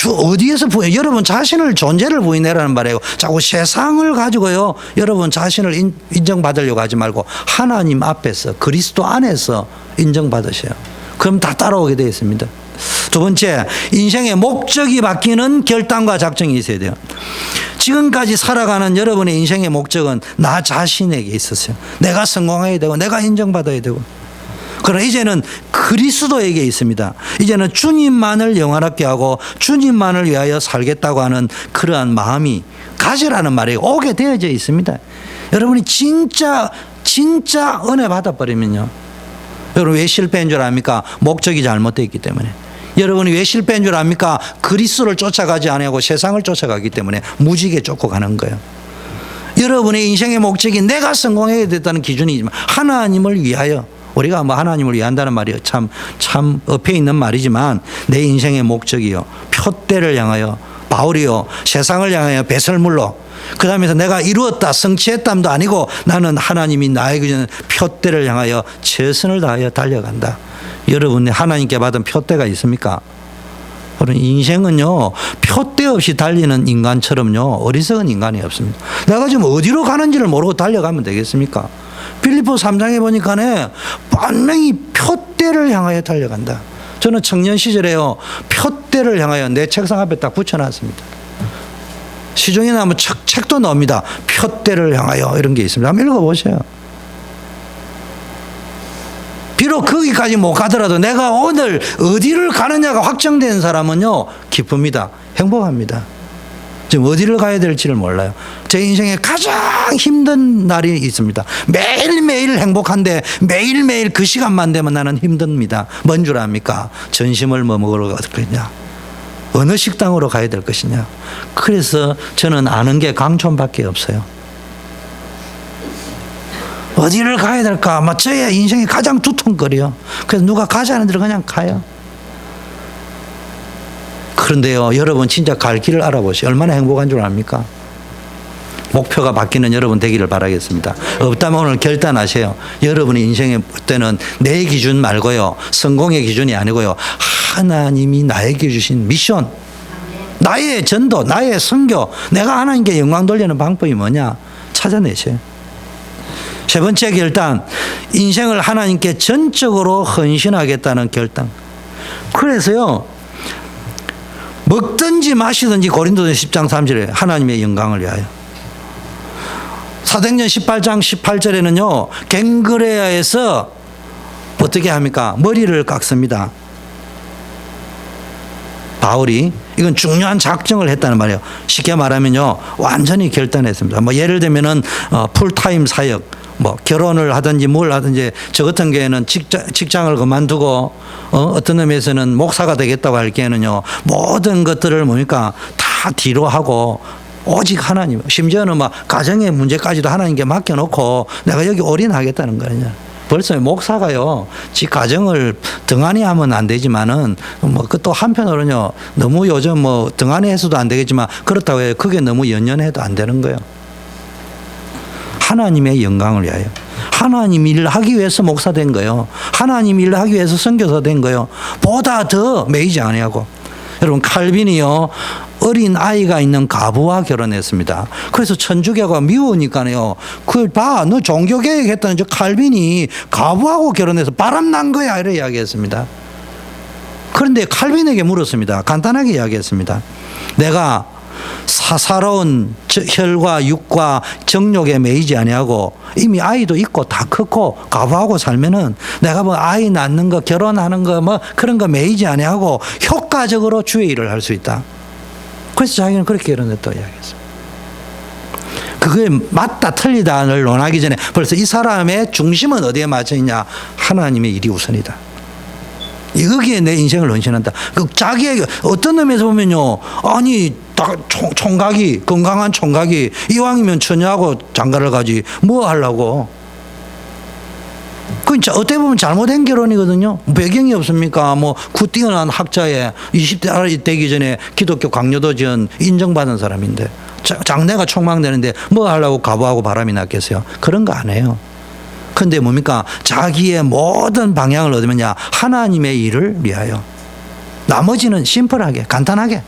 어디에서 여러분 자신을, 존재를 부인해라는 말이에요. 자꾸 세상을 가지고요, 여러분 자신을 인정받으려고 하지 말고 하나님 앞에서, 그리스도 안에서 인정받으세요. 그럼 다 따라오게 되어 있습니다. 두 번째, 인생의 목적이 바뀌는 결단과 작정이 있어야 돼요. 지금까지 살아가는 여러분의 인생의 목적은 나 자신에게 있었어요. 내가 성공해야 되고 내가 인정받아야 되고. 그러나 이제는 그리스도에게 있습니다. 이제는 주님만을 영원하게 하고 주님만을 위하여 살겠다고 하는 그러한 마음이, 가지라는 말이 오게 되어져 있습니다. 여러분이 진짜 은혜 받아버리면요, 여러분 왜 실패인 줄 압니까? 목적이 잘못되어 있기 때문에. 여러분이 왜 실패인 줄 압니까? 그리스도를 쫓아가지 아니하고 세상을 쫓아가기 때문에 무지개 쫓고 가는 거예요. 여러분의 인생의 목적이 내가 성공해야 됐다는 기준이지만 하나님을 위하여, 우리가 뭐 하나님을 위한다는 말이 참 엎여 있는 말이지만, 내 인생의 목적이요, 표대를 향하여, 바울이요, 세상을 향하여 배설물로, 그 다음에서 내가 이루었다, 성취했담도 아니고 나는 하나님이 나에게 주는 표대를 향하여 최선을 다하여 달려간다. 여러분이 하나님께 받은 표대가 있습니까? 그런 인생은요, 표대 없이 달리는 인간처럼요, 어리석은 인간이 없습니다. 내가 지금 어디로 가는지를 모르고 달려가면 되겠습니까? 빌립보 3장에 보니까 분명히 표대를 향하여 달려간다. 저는 청년 시절에요, 표대를 향하여 내 책상 앞에 딱 붙여놨습니다. 시중에 나면 책도 나옵니다. 표대를 향하여 이런 게 있습니다. 한번 읽어보세요. 비록 거기까지 못 가더라도 내가 오늘 어디를 가느냐가 확정된 사람은요, 기쁩니다. 행복합니다. 지금 어디를 가야 될지를 몰라요. 제 인생에 가장 힘든 날이 있습니다. 매일매일 행복한데 매일매일 그 시간만 되면 나는 힘듭니다. 뭔 줄 압니까? 점심을 뭐 먹으러 갈 거냐, 어느 식당으로 가야 될 것이냐. 그래서 저는 아는 게 강촌밖에 없어요. 어디를 가야 될까? 아마 저의 인생이 가장 두통거려요. 그래서 누가 가자는 데로 그냥 가요. 그런데요, 여러분 진짜 갈 길을 알아보세요. 얼마나 행복한 줄 압니까? 목표가 바뀌는 여러분 되기를 바라겠습니다. 없다면 오늘 결단하세요. 여러분의 인생의 때는 내 기준 말고요, 성공의 기준이 아니고요, 하나님이 나에게 주신 미션, 나의 전도, 나의 선교, 내가 하나님께 영광 돌리는 방법이 뭐냐 찾아내세요. 세 번째 결단, 인생을 하나님께 전적으로 헌신하겠다는 결단. 그래서요, 먹든지 마시든지, 고린도전 10장 3절에 하나님의 영광을 위하여. 사도행전 18장 18절에는요, 갱그레아에서 어떻게 합니까? 머리를 깎습니다. 바울이 이건 중요한 작정을 했다는 말이에요. 쉽게 말하면요, 완전히 결단했습니다. 뭐 예를 들면은 풀타임 사역, 뭐 결혼을 하든지 뭘 하든지, 저 같은 경우에는 직장을 그만두고 어떤 의미에서는 목사가 되겠다고 할 경우에는요, 모든 것들을 뭡니까 다 뒤로 하고 오직 하나님, 심지어는 막 가정의 문제까지도 하나님께 맡겨놓고 내가 여기 올인하겠다는 거냐. 벌써 목사가요, 지 가정을 등한히 하면 안 되지만은, 그 또 한편으로는요, 너무 요즘 등한히 해서도 안 되겠지만, 그렇다고 해요. 그게 너무 연연해도 안 되는 거예요. 하나님의 영광을 위하여. 하나님 일을 하기 위해서 목사 된 거예요. 하나님 일을 하기 위해서 선교사 된 거예요. 보다 더 매이지 아니하고. 여러분, 칼빈이요, 어린 아이가 있는 과부와 결혼했습니다. 그래서 천주교가 미우니까요, 너 종교개혁 했다는 저 칼빈이 과부하고 결혼해서 바람난 거야, 이렇게 이야기했습니다. 그런데 칼빈에게 물었습니다. 간단하게 이야기했습니다. 내가 사사로운 혈과 육과 정욕에 매이지 아니하고 이미 아이도 있고 다 컸고 과부하고 살면은 내가 아이 낳는 거, 결혼하는 거 그런 거 매이지 아니하고 효과적으로 주의 일을 할 수 있다. 그래서 자기는 그렇게 결혼했다고 이야기했어요. 그게 맞다 틀리다를 논하기 전에 벌써 이 사람의 중심은 어디에 맞춰 있냐? 하나님의 일이 우선이다. 여기에 내 인생을 헌신한다. 자기에게 어떤 의미에서 보면요, 아니 총각이, 건강한 총각이 이왕이면 처녀하고 장가를 가지 뭐 하려고. 그 어떻게 보면 잘못된 결혼이거든요. 배경이 없습니까? 뛰어난 학자에 20대 되기 전에 기독교 강요도 지은 인정받은 사람인데 장래가 촉망되는데 뭐 하려고 과부하고 바람이 났겠어요? 그런 거 안 해요. 근데 뭡니까? 자기의 모든 방향을 얻으면야 하나님의 일을 위하여. 나머지는 심플하게, 간단하게.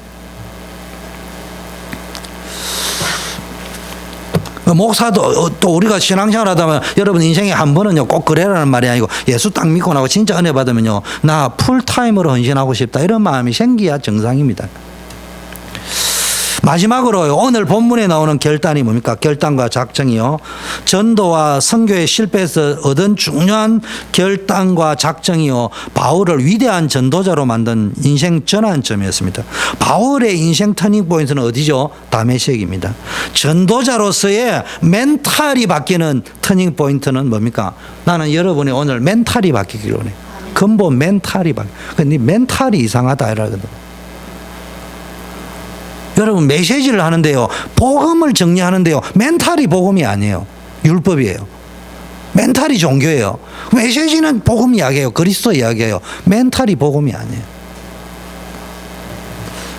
목사도 또 우리가 신앙생활 하다 보면 여러분 인생에 한 번은요 꼭 그래라는 말이 아니고 예수 딱 믿고 나고 진짜 은혜 받으면요 나 풀타임으로 헌신하고 싶다 이런 마음이 생기야 정상입니다. 마지막으로 오늘 본문에 나오는 결단이 뭡니까? 결단과 작정이요. 전도와 선교의 실패에서 얻은 중요한 결단과 작정이요. 바울을 위대한 전도자로 만든 인생 전환점이었습니다. 바울의 인생 터닝 포인트는 어디죠? 다메섹입니다. 전도자로서의 멘탈이 바뀌는 터닝 포인트는 뭡니까? 나는 여러분이 오늘 멘탈이 바뀌기로 해. 근본 멘탈이 바뀌어. 근데 멘탈이 이상하다 이러거든. 여러분 메시지를 하는데요. 복음을 정리하는데요. 멘탈이 복음이 아니에요. 율법이에요. 멘탈이 종교예요. 메시지는 복음 이야기예요. 그리스도 이야기예요. 멘탈이 복음이 아니에요.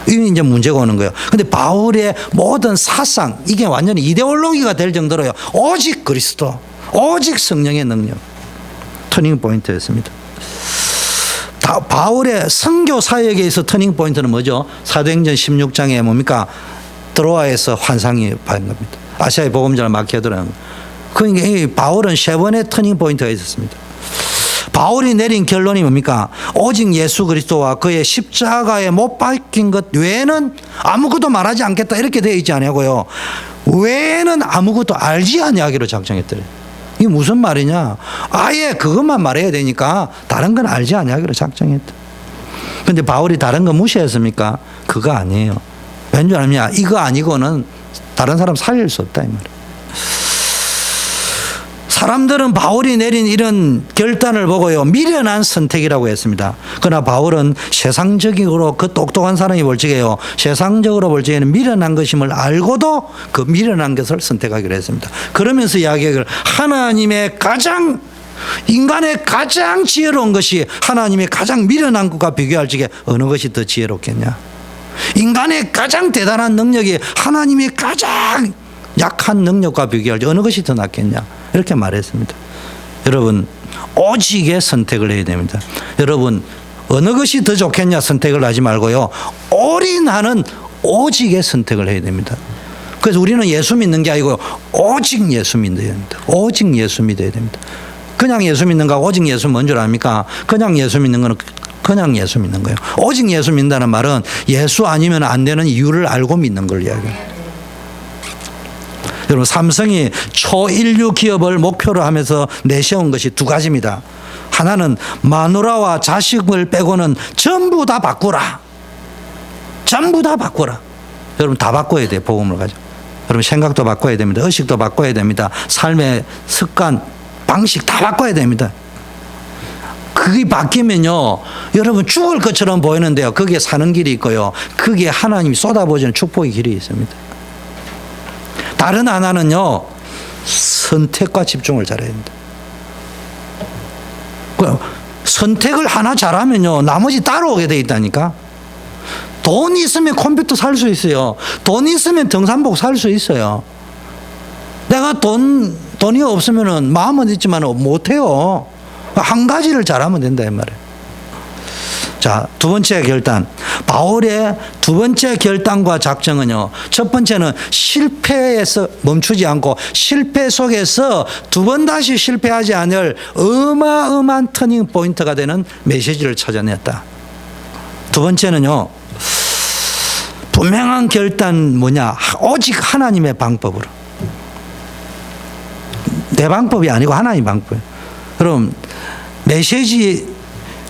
이게 이제 문제가 오는 거예요. 근데 바울의 모든 사상, 이게 완전히 이데올로기가 될 정도로요. 오직 그리스도, 오직 성령의 능력. 터닝 포인트였습니다. 바울의 선교 사역에 있어 터닝 포인트는 뭐죠? 사도행전 16장에 뭡니까? 드로아에서 환상이 받은 겁니다. 아시아의 복음전을 맡겨들은. 그러니까 바울은 세 번의 터닝 포인트가 있었습니다. 바울이 내린 결론이 뭡니까? 오직 예수 그리스도와 그의 십자가에 못 박힌 것 외에는 아무것도 말하지 않겠다 이렇게 되어 있지 않냐고요. 외에는 아무것도 알지 아니하기로 작정했더래요. 이게 무슨 말이냐? 아예 그것만 말해야 되니까 다른 건 알지 아니하기로 작정했다. 근데 바울이 다른 거 무시했습니까? 그거 아니에요. 왠 줄 아냐? 이거 아니고는 다른 사람 살릴 수 없다 이 말이에요. 사람들은 바울이 내린 이런 결단을 보고요 미련한 선택이라고 했습니다. 그러나 바울은 세상적으로 그 똑똑한 사람이 볼 적에요 세상적으로 볼 적에는 미련한 것임을 알고도 그 미련한 것을 선택하기로 했습니다. 그러면서 이야기를 하나님의 가장 인간의 가장 지혜로운 것이 하나님의 가장 미련한 것과 비교할 적에 어느 것이 더 지혜롭겠냐? 인간의 가장 대단한 능력이 하나님의 가장 약한 능력과 비교할 때 어느 것이 더 낫겠냐? 이렇게 말했습니다. 여러분 오직의 선택을 해야 됩니다. 여러분 어느 것이 더 좋겠냐 선택을 하지 말고요 올인하는 오직의 선택을 해야 됩니다. 그래서 우리는 예수 믿는 게 아니고 오직 예수 믿어야 됩니다. 오직 예수 믿어야 됩니다. 그냥 예수 믿는 거하고 오직 예수 뭔 줄 압니까? 그냥 예수 믿는 거는 그냥 예수 믿는 거예요. 오직 예수 믿는다는 말은 예수 아니면 안 되는 이유를 알고 믿는 걸 이야기해요. 여러분 삼성이 초인류 기업을 목표로 하면서 내세운 것이 두 가지입니다. 하나는 마누라와 자식을 빼고는 전부 다 바꾸라. 전부 다 바꾸라. 여러분 다 바꿔야 돼요. 복음을 가지고. 여러분 생각도 바꿔야 됩니다. 의식도 바꿔야 됩니다. 삶의 습관, 방식 다 바꿔야 됩니다. 그게 바뀌면요 여러분 죽을 것처럼 보이는데요 거기에 사는 길이 있고요 거기에 하나님이 쏟아부어지는 축복의 길이 있습니다. 다른 하나는요 선택과 집중을 잘해야 됩니다. 선택을 하나 잘하면요, 나머지 따라오게 돼 있다니까. 돈 있으면 컴퓨터 살 수 있어요. 돈 있으면 등산복 살 수 있어요. 내가 돈이 없으면은 마음은 있지만 못해요. 한 가지를 잘하면 된다 이 말이에요. 자, 두 번째 결단. 바울의 두 번째 결단과 작정은요, 첫 번째는 실패에서 멈추지 않고 실패 속에서 두 번 다시 실패하지 않을 어마어마한 터닝 포인트가 되는 메시지를 찾아냈다. 두 번째는요, 분명한 결단 뭐냐? 오직 하나님의 방법으로. 내 방법이 아니고 하나님 방법이에요. 그럼 메시지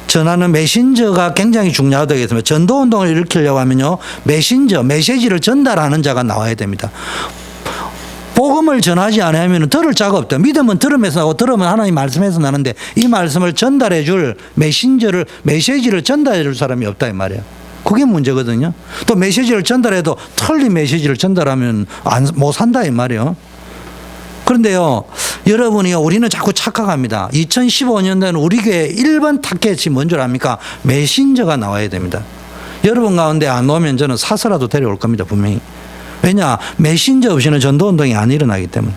전하는 메신저가 굉장히 중요하다겠습니다. 전도운동을 일으키려고 하면요, 메시지를 전달하는 자가 나와야 됩니다. 복음을 전하지 않으면 들을 자가 없다. 믿음은 들으면서 하고 들으면 하나님 말씀에서 나는데 이 말씀을 전달해 줄 메시지를 전달해 줄 사람이 없다 이 말이에요. 그게 문제거든요. 또 메시지를 전달해도 틀린 메시지를 전달하면 못 산다 이 말이에요. 그런데요, 여러분이요, 우리는 자꾸 착각합니다. 2015년도에는 우리 교회 1번 타겟이 뭔 줄 압니까? 메신저가 나와야 됩니다. 여러분 가운데 안 오면 저는 사서라도 데려올 겁니다, 분명히. 왜냐? 메신저 없이는 전도운동이 안 일어나기 때문에.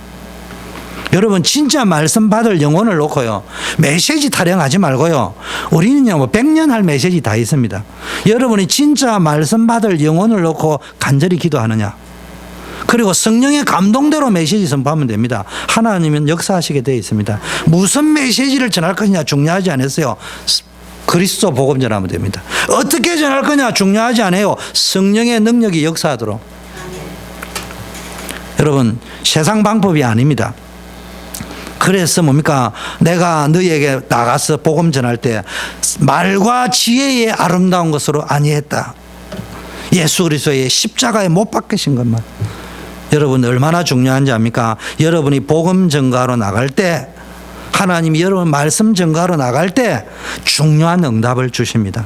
여러분, 진짜 말씀 받을 영혼을 놓고요, 메시지 타령하지 말고요, 우리는요, 뭐 100년 할 메시지 다 있습니다. 여러분이 진짜 말씀 받을 영혼을 놓고 간절히 기도하느냐? 그리고 성령의 감동대로 메시지 선포하면 됩니다. 하나님은 역사하시게 되어 있습니다. 무슨 메시지를 전할 것이냐 중요하지 않았어요. 그리스도 복음 전하면 됩니다. 어떻게 전할 거냐 중요하지 않아요. 성령의 능력이 역사하도록. 여러분, 세상 방법이 아닙니다. 그래서 뭡니까? 내가 너희에게 나가서 복음 전할 때 말과 지혜의 아름다운 것으로 아니했다. 예수 그리스도의 십자가에 못 박히신 것만. 여러분, 얼마나 중요한지 압니까? 여러분이 복음 전가로 나갈 때, 하나님이 여러분 말씀 전가로 나갈 때 중요한 응답을 주십니다.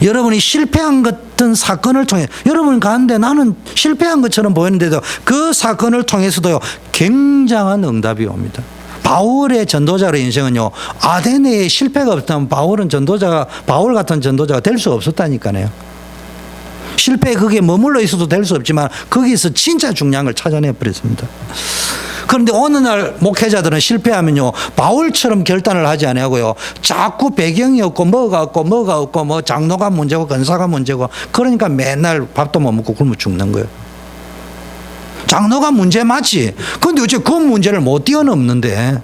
여러분이 실패한 같은 사건을 통해, 여러분 가는데 나는 실패한 것처럼 보이는데도 그 사건을 통해서도요, 굉장한 응답이 옵니다. 바울의 전도자로 인생은요, 아테네에 실패가 없다면 바울 같은 전도자가 될 수 없었다니까요. 실패에 그게 머물러 있어도 될 수 없지만 거기서 진짜 중요한 걸 찾아내 버렸습니다. 그런데 어느 날 목회자들은 실패하면요, 바울처럼 결단을 하지 아니하고요, 자꾸 배경이 없고 뭐가 없고 뭐 장로가 문제고 권사가 문제고, 그러니까 맨날 밥도 못 먹고 굶어 죽는 거예요. 장로가 문제 맞지. 그런데 어째 그 문제를 못 뛰어넘는데,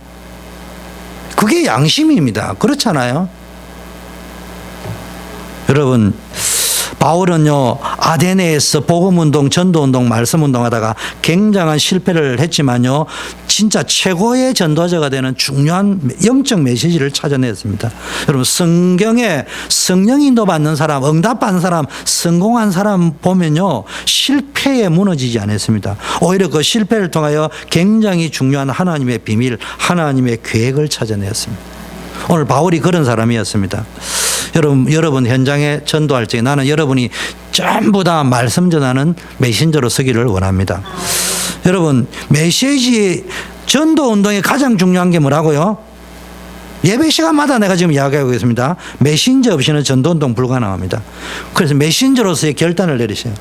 그게 양심입니다. 그렇잖아요. 여러분, 바울은요, 아테네에서 복음운동, 전도운동, 말씀운동 하다가 굉장한 실패를 했지만요, 진짜 최고의 전도자가 되는 중요한 영적 메시지를 찾아냈습니다. 여러분, 성경에 성령 인도 받는 사람, 응답 받는 사람, 성공한 사람 보면요, 실패에 무너지지 않았습니다. 오히려 그 실패를 통하여 굉장히 중요한 하나님의 비밀, 하나님의 계획을 찾아냈습니다. 오늘 바울이 그런 사람이었습니다. 여러분 현장에 전도할 때 나는 여러분이 전부 다 말씀 전하는 메신저로 서기를 원합니다. 여러분, 메시지 전도 운동의 가장 중요한 게 뭐라고요? 예배 시간마다 내가 지금 이야기하고 있습니다. 메신저 없이는 전도 운동 불가능합니다. 그래서 메신저로서의 결단을 내리세요.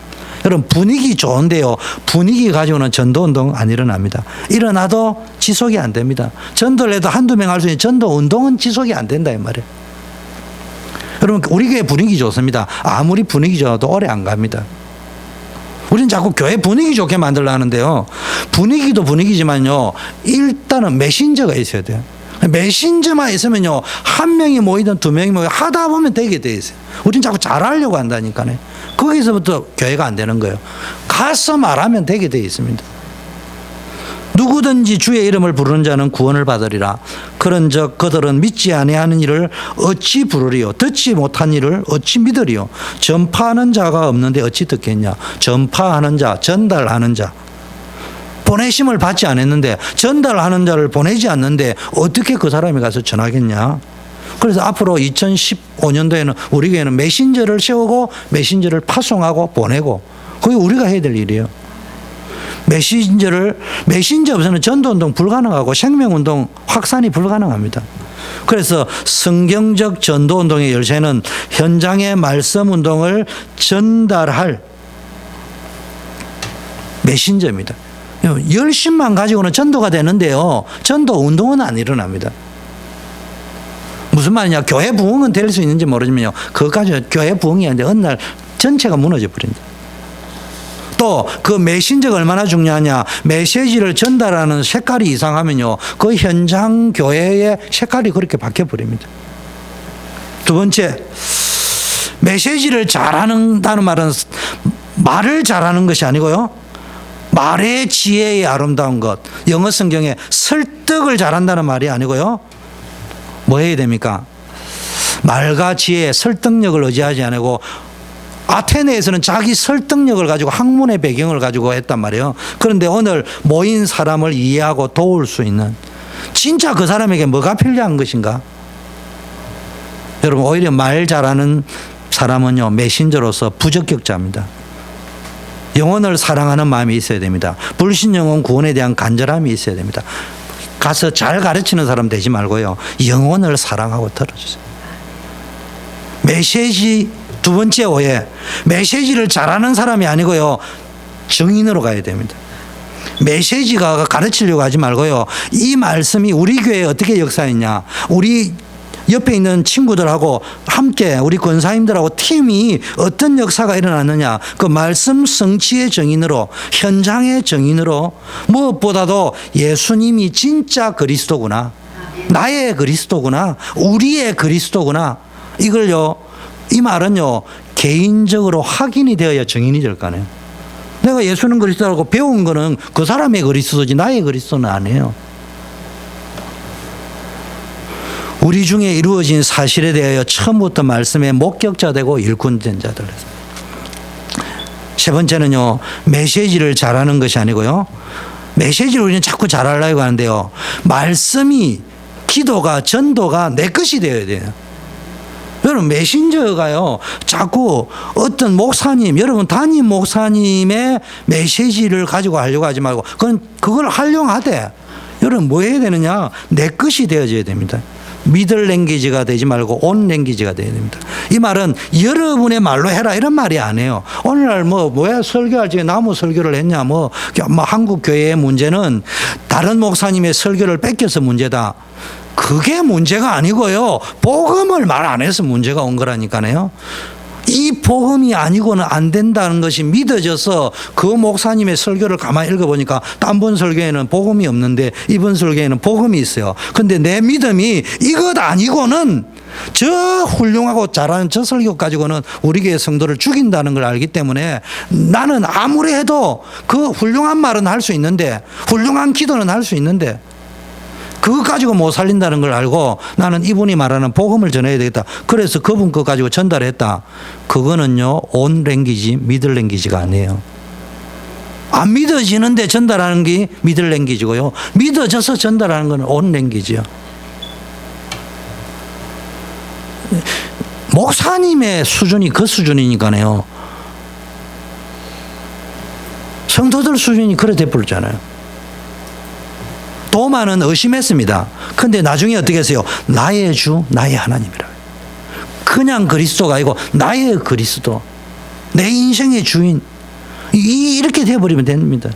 여러분, 분위기 좋은데요, 분위기 가지고는 전도 운동 안 일어납니다. 일어나도 지속이 안 됩니다. 전도를 해도 한두 명 할 수 있는 전도 운동은 지속이 안 된다 이 말이에요. 여러분, 우리 교회 분위기 좋습니다. 아무리 분위기 좋아도 오래 안 갑니다. 우리는 자꾸 교회 분위기 좋게 만들려 하는데요, 분위기도 분위기지만요, 일단은 메신저가 있어야 돼요. 메신저만 있으면요, 한 명이 모이든 두 명이 모이든 하다 보면 되게 돼 있어요. 우리는 자꾸 잘하려고 한다니까요. 거기서부터 교회가 안 되는 거예요. 가서 말하면 되게 돼 있습니다. 누구든지 주의 이름을 부르는 자는 구원을 받으리라. 그런즉 그들은 믿지 아니하는 일을 어찌 부르리요? 듣지 못한 일을 어찌 믿으리요? 전파하는 자가 없는데 어찌 듣겠냐? 전파하는 자, 전달하는 자. 보내심을 받지 않았는데, 전달하는 자를 보내지 않는데 어떻게 그 사람이 가서 전하겠냐? 그래서 앞으로 2015년도에는 우리 교회는 메신저를 세우고 메신저를 파송하고 보내고, 그게 우리가 해야 될 일이에요. 메신저 없이는 전도운동 불가능하고 생명운동 확산이 불가능합니다. 그래서 성경적 전도운동의 열쇠는 현장의 말씀 운동을 전달할 메신저입니다. 열심만 가지고는 전도가 되는데요, 전도 운동은 안 일어납니다. 무슨 말이냐, 교회 부흥은 될 수 있는지 모르지만요, 그것까지 교회 부흥이 아닌데 어느 날 전체가 무너져 버립니다. 또 그 메신저가 얼마나 중요하냐, 메시지를 전달하는 색깔이 이상하면요, 그 현장 교회의 색깔이 그렇게 바뀌어 버립니다. 두 번째, 메시지를 잘하는다는 말은 말을 잘하는 것이 아니고요, 말의 지혜의 아름다운 것, 영어 성경에 설득을 잘한다는 말이 아니고요, 뭐 해야 됩니까? 말과 지혜, 설득력을 의지하지 않고, 아테네에서는 자기 설득력을 가지고 학문의 배경을 가지고 했단 말이에요. 그런데 오늘 모인 사람을 이해하고 도울 수 있는, 진짜 그 사람에게 뭐가 필요한 것인가? 여러분, 오히려 말 잘하는 사람은요, 메신저로서 부적격자입니다. 영혼을 사랑하는 마음이 있어야 됩니다. 불신 영혼 구원에 대한 간절함이 있어야 됩니다. 가서 잘 가르치는 사람 되지 말고요, 영혼을 사랑하고 들어주세요. 메시지, 두 번째 오해, 메시지를 잘하는 사람이 아니고요, 증인으로 가야 됩니다. 메시지가 가르치려고 하지 말고요, 이 말씀이 우리 교회에 어떻게 역사했냐, 우리 옆에 있는 친구들하고 함께 우리 권사님들하고 팀이 어떤 역사가 일어났느냐, 그 말씀 성취의 증인으로, 현장의 증인으로, 무엇보다도 예수님이 진짜 그리스도구나, 나의 그리스도구나, 우리의 그리스도구나, 이걸요, 이 말은요, 개인적으로 확인이 되어야 증인이 될 거 아니에요. 내가 예수는 그리스도라고 배운 거는 그 사람의 그리스도지 나의 그리스도는 아니에요. 우리 중에 이루어진 사실에 대하여 처음부터 말씀의 목격자 되고 일꾼된 자들. 세 번째는요, 메시지를 잘하는 것이 아니고요, 메시지를 우리는 자꾸 잘하려고 하는데요, 말씀이, 기도가, 전도가 내 것이 되어야 돼요. 여러분, 메신저가요, 자꾸 어떤 목사님, 여러분 담임 목사님의 메시지를 가지고 하려고 하지 말고, 그걸 활용하되, 여러분 뭐 해야 되느냐, 내 것이 되어져야 됩니다. 미들 랭귀지가 되지 말고 온 랭귀지가 되어야 됩니다. 이 말은 여러분의 말로 해라 이런 말이 아니에요. 오늘날 뭐야 설교할 적에 나무 설교를 했냐, 한국 교회의 문제는 다른 목사님의 설교를 뺏겨서 문제다. 그게 문제가 아니고요, 복음을 말 안 해서 문제가 온 거라니까요. 이 복음이 아니고는 안 된다는 것이 믿어져서 그 목사님의 설교를 가만히 읽어보니까 딴 분 설교에는 복음이 없는데 이분 설교에는 복음이 있어요. 근데 내 믿음이 이것 아니고는, 저 훌륭하고 잘하는 저 설교 가지고는 우리 교회 성도를 죽인다는 걸 알기 때문에, 나는 아무리 해도 그 훌륭한 말은 할 수 있는데, 훌륭한 기도는 할 수 있는데, 그거 가지고 못 살린다는 걸 알고 나는 이분이 말하는 복음을 전해야 되겠다. 그래서 그분 거 가지고 전달했다. 그거는요, 온 랭귀지, 미들 랭귀지가 아니에요. 안 믿어지는데 전달하는 게 미들 랭귀지고요, 믿어져서 전달하는 건 온 랭귀지요. 목사님의 수준이 그 수준이니까요, 성도들 수준이 그래 돼버렸잖아요. 도마는 의심했습니다. 근데 나중에 어떻게 했어요? 나의 주, 나의 하나님이라. 그냥 그리스도가 아니고 나의 그리스도, 내 인생의 주인, 이렇게 되어버리면 됩니다.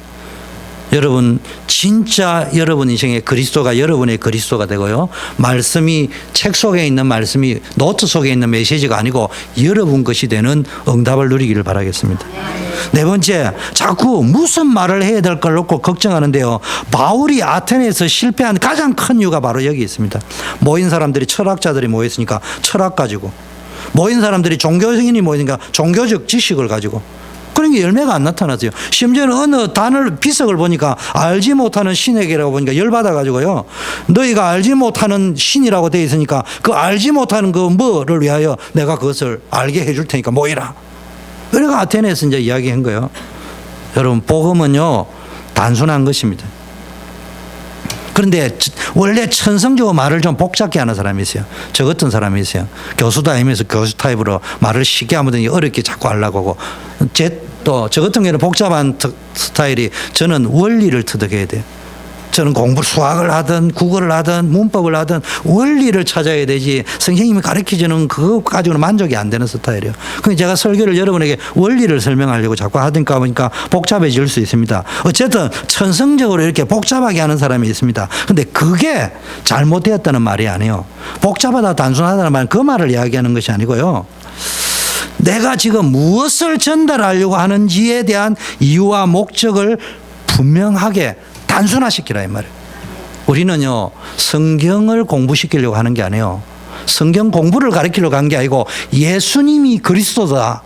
여러분, 진짜 여러분 인생의 그리스도가 여러분의 그리스도가 되고요, 말씀이, 책 속에 있는 말씀이 노트 속에 있는 메시지가 아니고 여러분 것이 되는 응답을 누리기를 바라겠습니다. 네 번째, 자꾸 무슨 말을 해야 될 걸 놓고 걱정하는데요, 바울이 아테네에서 실패한 가장 큰 이유가 바로 여기 있습니다. 모인 사람들이, 철학자들이 모였으니까 철학 가지고, 모인 사람들이 종교인이 모이니까 종교적 지식을 가지고, 그러니까 열매가 안 나타났어요. 심지어는 어느 단을 비석을 보니까 알지 못하는 신에게라고 보니까 열받아가지고요, 너희가 알지 못하는 신이라고 되어 있으니까 그 알지 못하는 그 뭐를 위하여 내가 그것을 알게 해줄 테니까 모이라. 그러니까 아테네에서 이제 이야기한 거예요. 여러분, 복음은요, 단순한 것입니다. 그런데 원래 천성적으로 말을 좀 복잡게 하는 사람이 있어요. 저 같은 사람이 있어요. 교수도 아니면서 교수 타입으로 말을 쉽게 하면 어렵게 자꾸 하려고 하고, 또 저 같은 경우는 복잡한 스타일이, 저는 원리를 터득해야 돼요. 저는 수학을 하든 국어를 하든 문법을 하든 원리를 찾아야 되지 선생님이 가르쳐주는 그거 가지고는 만족이 안 되는 스타일이에요. 그래서 제가 설교를 여러분에게 원리를 설명하려고 자꾸 하니까 보니까 복잡해질 수 있습니다. 어쨌든 천성적으로 이렇게 복잡하게 하는 사람이 있습니다. 근데 그게 잘못되었다는 말이 아니에요. 복잡하다 단순하다는 말은 그 말을 이야기하는 것이 아니고요. 내가 지금 무엇을 전달하려고 하는지에 대한 이유와 목적을 분명하게 단순화시키라 이 말이에요. 우리는요 성경을 공부시키려고 하는 게 아니에요. 성경 공부를 가르치려고 한 게 아니고 예수님이 그리스도다.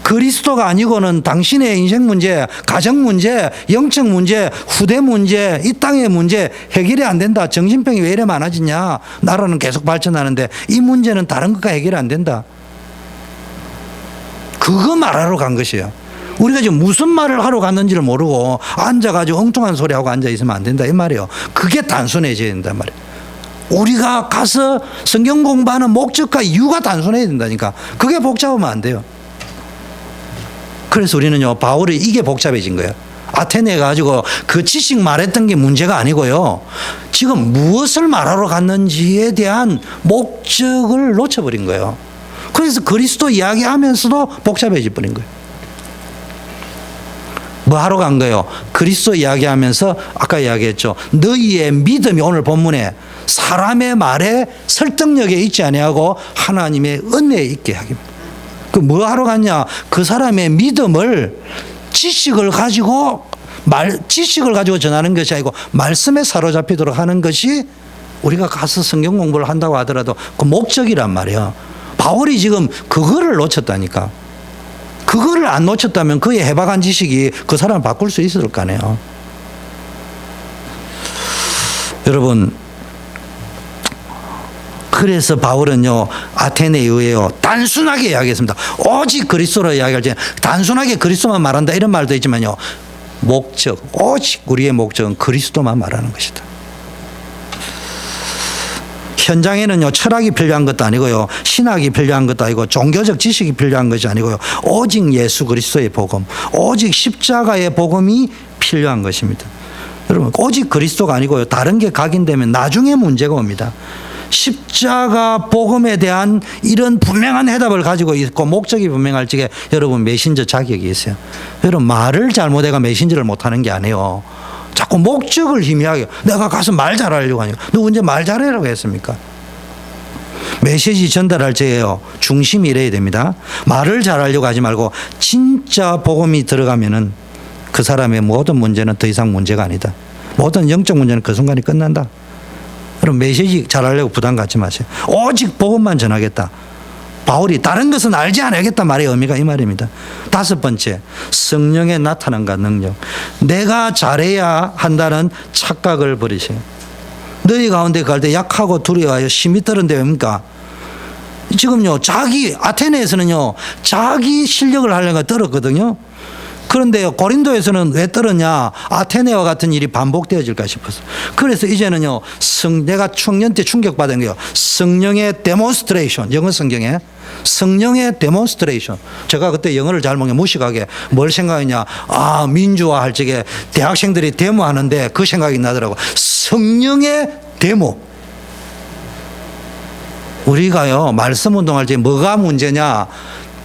그리스도가 아니고는 당신의 인생 문제, 가정 문제, 영적 문제, 후대 문제, 이 땅의 문제 해결이 안 된다. 정신병이 왜 이래 많아지냐. 나라는 계속 발전하는데 이 문제는 다른 것과 해결이 안 된다. 그거 말하러 간 것이에요. 우리가 지금 무슨 말을 하러 갔는지를 모르고 앉아가지고 엉뚱한 소리하고 앉아있으면 안 된다 이 말이에요. 그게 단순해져야 된단 말이에요. 우리가 가서 성경 공부하는 목적과 이유가 단순해야 된다니까. 그게 복잡하면 안 돼요. 그래서 우리는요 바울이 이게 복잡해진 거예요. 아테네에 가지고 그 지식 말했던 게 문제가 아니고요. 지금 무엇을 말하러 갔는지에 대한 목적을 놓쳐버린 거예요. 그래서 그리스도 이야기하면서도 복잡해질 뻔인 거예요. 뭐 하러 간 거예요? 그리스도 이야기하면서 아까 이야기했죠. 너희의 믿음이 오늘 본문에 사람의 말에 설득력에 있지 아니하고 하나님의 은혜에 있게 하기. 그 뭐 하러 갔냐? 그 사람의 믿음을 지식을 가지고 전하는 것이 아니고 말씀에 사로잡히도록 하는 것이 우리가 가서 성경 공부를 한다고 하더라도 그 목적이란 말이에요. 바울이 지금 그거를 놓쳤다니까. 그거를 안 놓쳤다면 그의 해박한 지식이 그 사람을 바꿀 수 있을 거 아니에요. 여러분, 그래서 바울은요 아테네에 의해요 단순하게 이야기했습니다. 오직 그리스도로 이야기할 때 단순하게 그리스도만 말한다 이런 말도 있지만요 목적, 오직 우리의 목적은 그리스도만 말하는 것이다. 현장에는요 철학이 필요한 것도 아니고요 신학이 필요한 것도 아니고 종교적 지식이 필요한 것이 아니고요 오직 예수 그리스도의 복음, 오직 십자가의 복음이 필요한 것입니다. 여러분 오직 그리스도가 아니고요 다른 게 각인되면 나중에 문제가 옵니다. 십자가 복음에 대한 이런 분명한 해답을 가지고 있고 목적이 분명할 적에 여러분 메신저 자격이 있어요. 여러분 말을 잘못해가 메신저를 못하는 게 아니에요. 자꾸 목적을 희미하게 내가 가서 말 잘하려고 하니까 너 언제 말 잘하라고 했습니까? 메시지 전달할 적에요 중심이 이래야 됩니다. 말을 잘하려고 하지 말고 진짜 복음이 들어가면은 그 사람의 모든 문제는 더 이상 문제가 아니다. 모든 영적 문제는 그 순간에 끝난다. 그럼 메시지 잘하려고 부담 갖지 마세요. 오직 복음만 전하겠다. 바울이 다른 것은 알지 않겠다 말의 의미가 이 말입니다. 다섯 번째, 성령의 나타남과 능력. 내가 잘해야 한다는 착각을 버리세요. 너희 가운데 갈 때 약하고 두려워하여 심히 떨은데 왜입니까? 지금요 아테네에서는요 자기 실력을 하려고 떨었거든요. 그런데 고린도에서는 왜 떨었냐? 아테네와 같은 일이 반복되어질까 싶어서. 그래서 이제는요 내가 청년 때 충격받은 게요 성령의 데몬스트레이션, 영어 성경에 성령의 데몬스트레이션. 제가 그때 영어를 잘 모르게 무식하게 뭘 생각했냐? 민주화 할 적에 대학생들이 데모하는데 그 생각이 나더라고. 성령의 데모. 우리가요 말씀 운동할 때 뭐가 문제냐?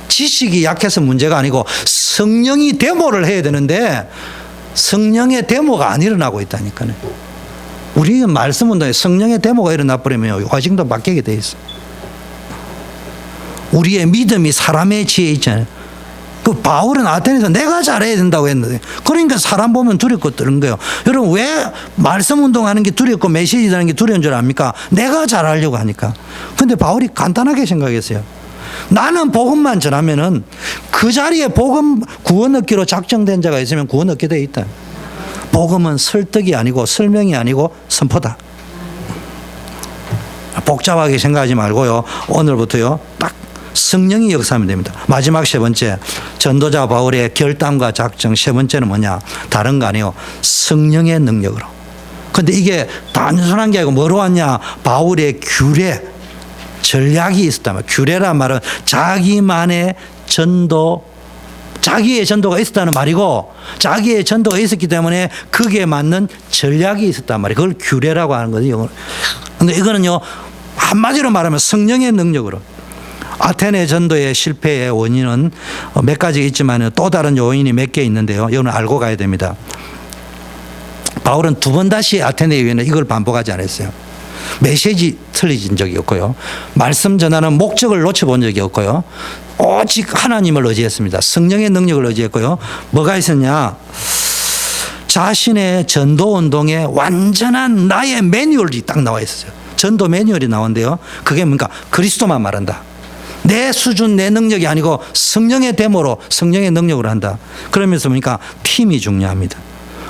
지식이 약해서 문제가 아니고 성령이 데모를 해야 되는데 성령의 데모가 안 일어나고 있다니까요. 우리는 말씀 운동에 성령의 데모가 일어나 버리면 화증도 바뀌게 돼 있어. 우리의 믿음이 사람의 지혜에 있잖아요. 그 바울은 아테네에서 내가 잘해야 된다고 했는데 그러니까 사람 보면 두렵고 뜨는 거예요. 여러분 왜 말씀 운동하는 게 두렵고 메시지 하는 게 두려운 줄 압니까? 내가 잘하려고 하니까. 근데 바울이 간단하게 생각했어요. 나는 복음만 전하면은 그 자리에 복음 구원 얻기로 작정된 자가 있으면 구원 얻게 돼 있다. 복음은 설득이 아니고 설명이 아니고 선포다. 복잡하게 생각하지 말고요. 오늘부터요 딱 성령이 역사하면 됩니다. 마지막 세 번째, 전도자 바울의 결단과 작정. 세 번째는 뭐냐? 다른 거 아니에요. 성령의 능력으로. 근데 이게 단순한 게 아니고 뭐로 왔냐? 바울의 규례, 전략이 있었단 말이에요. 규례란 말은 자기만의 전도 자기의 전도가 있었다는 말이고 자기의 전도가 있었기 때문에 거기에 맞는 전략이 있었단 말이에요. 그걸 규례라고 하는 거죠. 그런데 이거는요 한마디로 말하면 성령의 능력으로. 아테네 전도의 실패의 원인은 몇 가지 있지만 또 다른 요인이 몇 개 있는데요. 이거는 알고 가야 됩니다. 바울은 두 번 다시 아테네 교회는 이걸 반복하지 않았어요. 메시지 틀리진 적이 없고요. 말씀 전하는 목적을 놓쳐본 적이 없고요. 오직 하나님을 의지했습니다. 성령의 능력을 의지했고요. 뭐가 있었냐? 자신의 전도 운동에 완전한 나의 매뉴얼이 딱 나와 있었어요. 전도 매뉴얼이 나오는데요. 그게 뭔가 그리스도만 말한다. 내 수준, 내 능력이 아니고 성령의 데모로 성령의 능력으로 한다. 그러면서 보니까 팀이 중요합니다.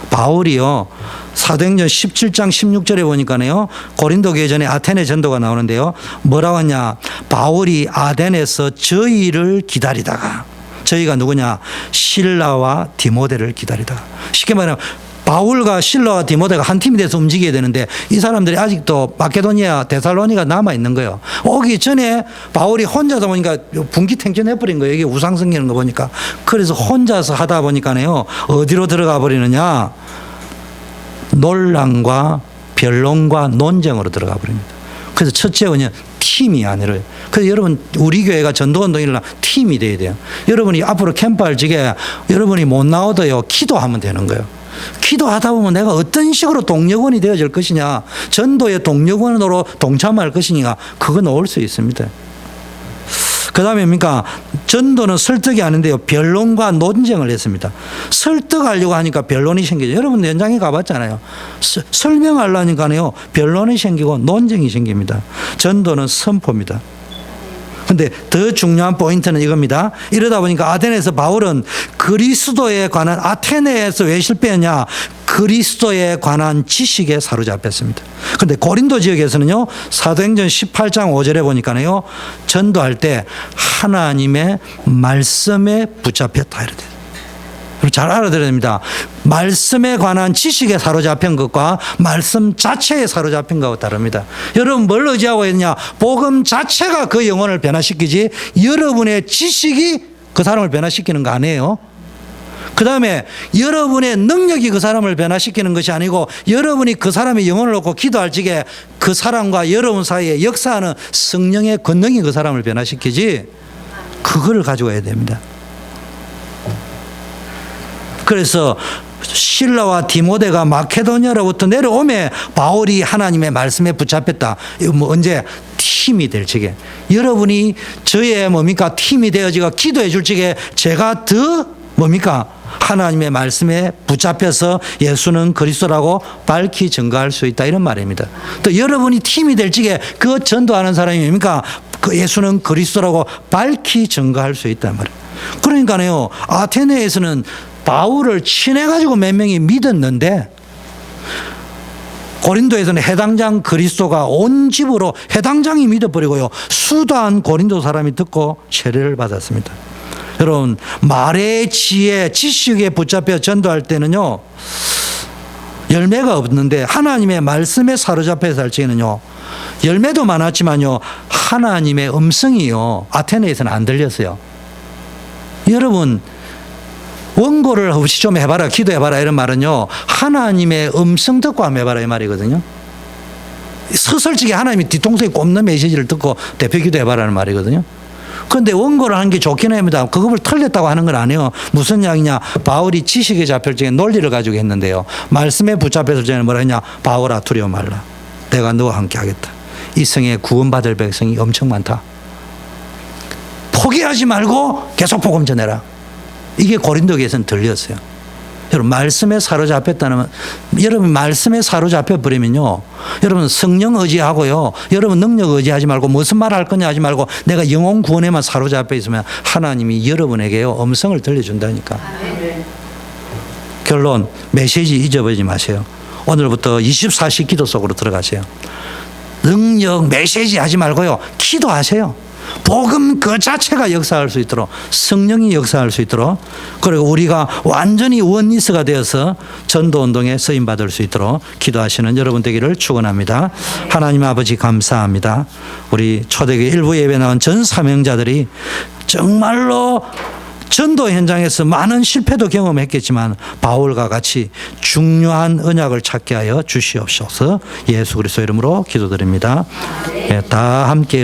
바울이요 사도행전 17장 16절에 보니까요 고린도 교회 전에 아테네 전도가 나오는데요 뭐라고 하냐? 바울이 아덴에서 저희를 기다리다가, 저희가 누구냐? 실라와 디모데를 기다리다가. 쉽게 말하면 바울과 실라와 디모데가 한 팀이 돼서 움직여야 되는데 이 사람들이 아직도 마케도니아 데살로니가 남아 있는 거예요. 오기 전에 바울이 혼자서 보니까 분기탱천해버린 거예요. 이게 우상 섬기는 거 보니까. 그래서 혼자서 하다 보니까요 어디로 들어가 버리느냐? 논란과 변론과 논쟁으로 들어가 버립니다. 그래서 첫째 원인 팀이 아니라. 그래서 여러분 우리 교회가 전도운동 일어나 팀이 돼야 돼요. 여러분이 앞으로 캠프할 적에 여러분이 못 나오도요 기도하면 되는 거예요. 기도하다 보면 내가 어떤 식으로 동력원이 되어질 것이냐, 전도의 동력원으로 동참할 것이냐, 그거 나올 수 있습니다. 그 다음에 뭡니까? 전도는 설득이 아닌데요 변론과 논쟁을 했습니다. 설득하려고 하니까 변론이 생기죠. 여러분 연장에 가봤잖아요. 설명하려니까요 변론이 생기고 논쟁이 생깁니다. 전도는 선포입니다. 근데 더 중요한 포인트는 이겁니다. 이러다 보니까 아테네에서 바울은 그리스도에 관한, 아테네에서 왜 실패했냐? 그리스도에 관한 지식에 사로잡혔습니다. 그런데 고린도 지역에서는요 사도행전 18장 5절에 보니까요 전도할 때 하나님의 말씀에 붙잡혔다 이렇게. 잘 알아들어야 됩니다. 말씀에 관한 지식에 사로잡힌 것과 말씀 자체에 사로잡힌 것하고 다릅니다. 여러분 뭘 의지하고 있느냐? 복음 자체가 그 영혼을 변화시키지 여러분의 지식이 그 사람을 변화시키는 거 아니에요. 그 다음에 여러분의 능력이 그 사람을 변화시키는 것이 아니고 여러분이 그 사람의 영혼을 놓고 기도할 적에 그 사람과 여러분 사이에 역사하는 성령의 권능이 그 사람을 변화시키지, 그걸 가지고 와야 됩니다. 그래서 실라와 디모데가 마케도니아로부터 내려오매 바울이 하나님의 말씀에 붙잡혔다. 이거 뭐 언제? 팀이 될 적에. 여러분이 저의 뭡니까? 팀이 되어지고 기도해 줄 적에 제가 더 뭡니까? 하나님의 말씀에 붙잡혀서 예수는 그리스도라고 밝히 증거할 수 있다 이런 말입니다. 또 여러분이 팀이 될 적에 그 전도하는 사람이 뭡니까? 그 예수는 그리스도라고 밝히 증거할 수 있단 말이에요. 그러니까요 아테네에서는 바울을 친해가지고 몇 명이 믿었는데 고린도에서는 해당장 그리스도가 온 집으로 해당장이 믿어버리고요 수단 고린도 사람이 듣고 세례를 받았습니다. 여러분 말의 지혜 지식에 붙잡혀 전도할 때는요 열매가 없는데 하나님의 말씀에 사로잡혀서 할 적에는요 열매도 많았지만요 하나님의 음성이요 아테네에서는 안 들렸어요. 여러분 원고를 없이 좀 해봐라, 기도해봐라 이런 말은요 하나님의 음성 듣고 한번 해봐라 이 말이거든요. 서설지게 하나님이 뒤통수에 꼽는 메시지를 듣고 대표 기도해봐라는 말이거든요. 그런데 원고를 하는 게 좋긴 합니다. 그걸 틀렸다고 하는 건 아니에요. 무슨 이야기냐? 바울이 지식에 잡힐 적에 논리를 가지고 했는데요 말씀에 붙잡혔을 적에는 뭐라 했냐? 바울아 두려워 말라, 내가 너와 함께 하겠다. 이 성에 구원받을 백성이 엄청 많다. 포기하지 말고 계속 복음 전해라. 이게 고린도 교회에서는 들렸어요. 여러분 말씀에 사로잡혔다는, 여러분 말씀에 사로잡혀 버리면요 여러분 성령 의지하고요 여러분 능력 의지하지 말고 무슨 말 할 거냐 하지 말고 내가 영혼 구원에만 사로잡혀 있으면 하나님이 여러분에게요 음성을 들려준다니까. 결론, 메시지 잊어버리지 마세요. 오늘부터 24시 기도 속으로 들어가세요. 능력 메시지 하지 말고요 기도하세요. 복음 그 자체가 역사할 수 있도록, 성령이 역사할 수 있도록, 그리고 우리가 완전히 원리스가 되어서 전도운동에 쓰임받을 수 있도록 기도하시는 여러분 되기를 축원합니다. 하나님 아버지 감사합니다. 우리 초대교회 일부 예배 나온 전 사명자들이 정말로 전도 현장에서 많은 실패도 경험했겠지만 바울과 같이 중요한 언약을 찾게 하여 주시옵소서. 예수 그리스도 이름으로 기도드립니다. 다 함께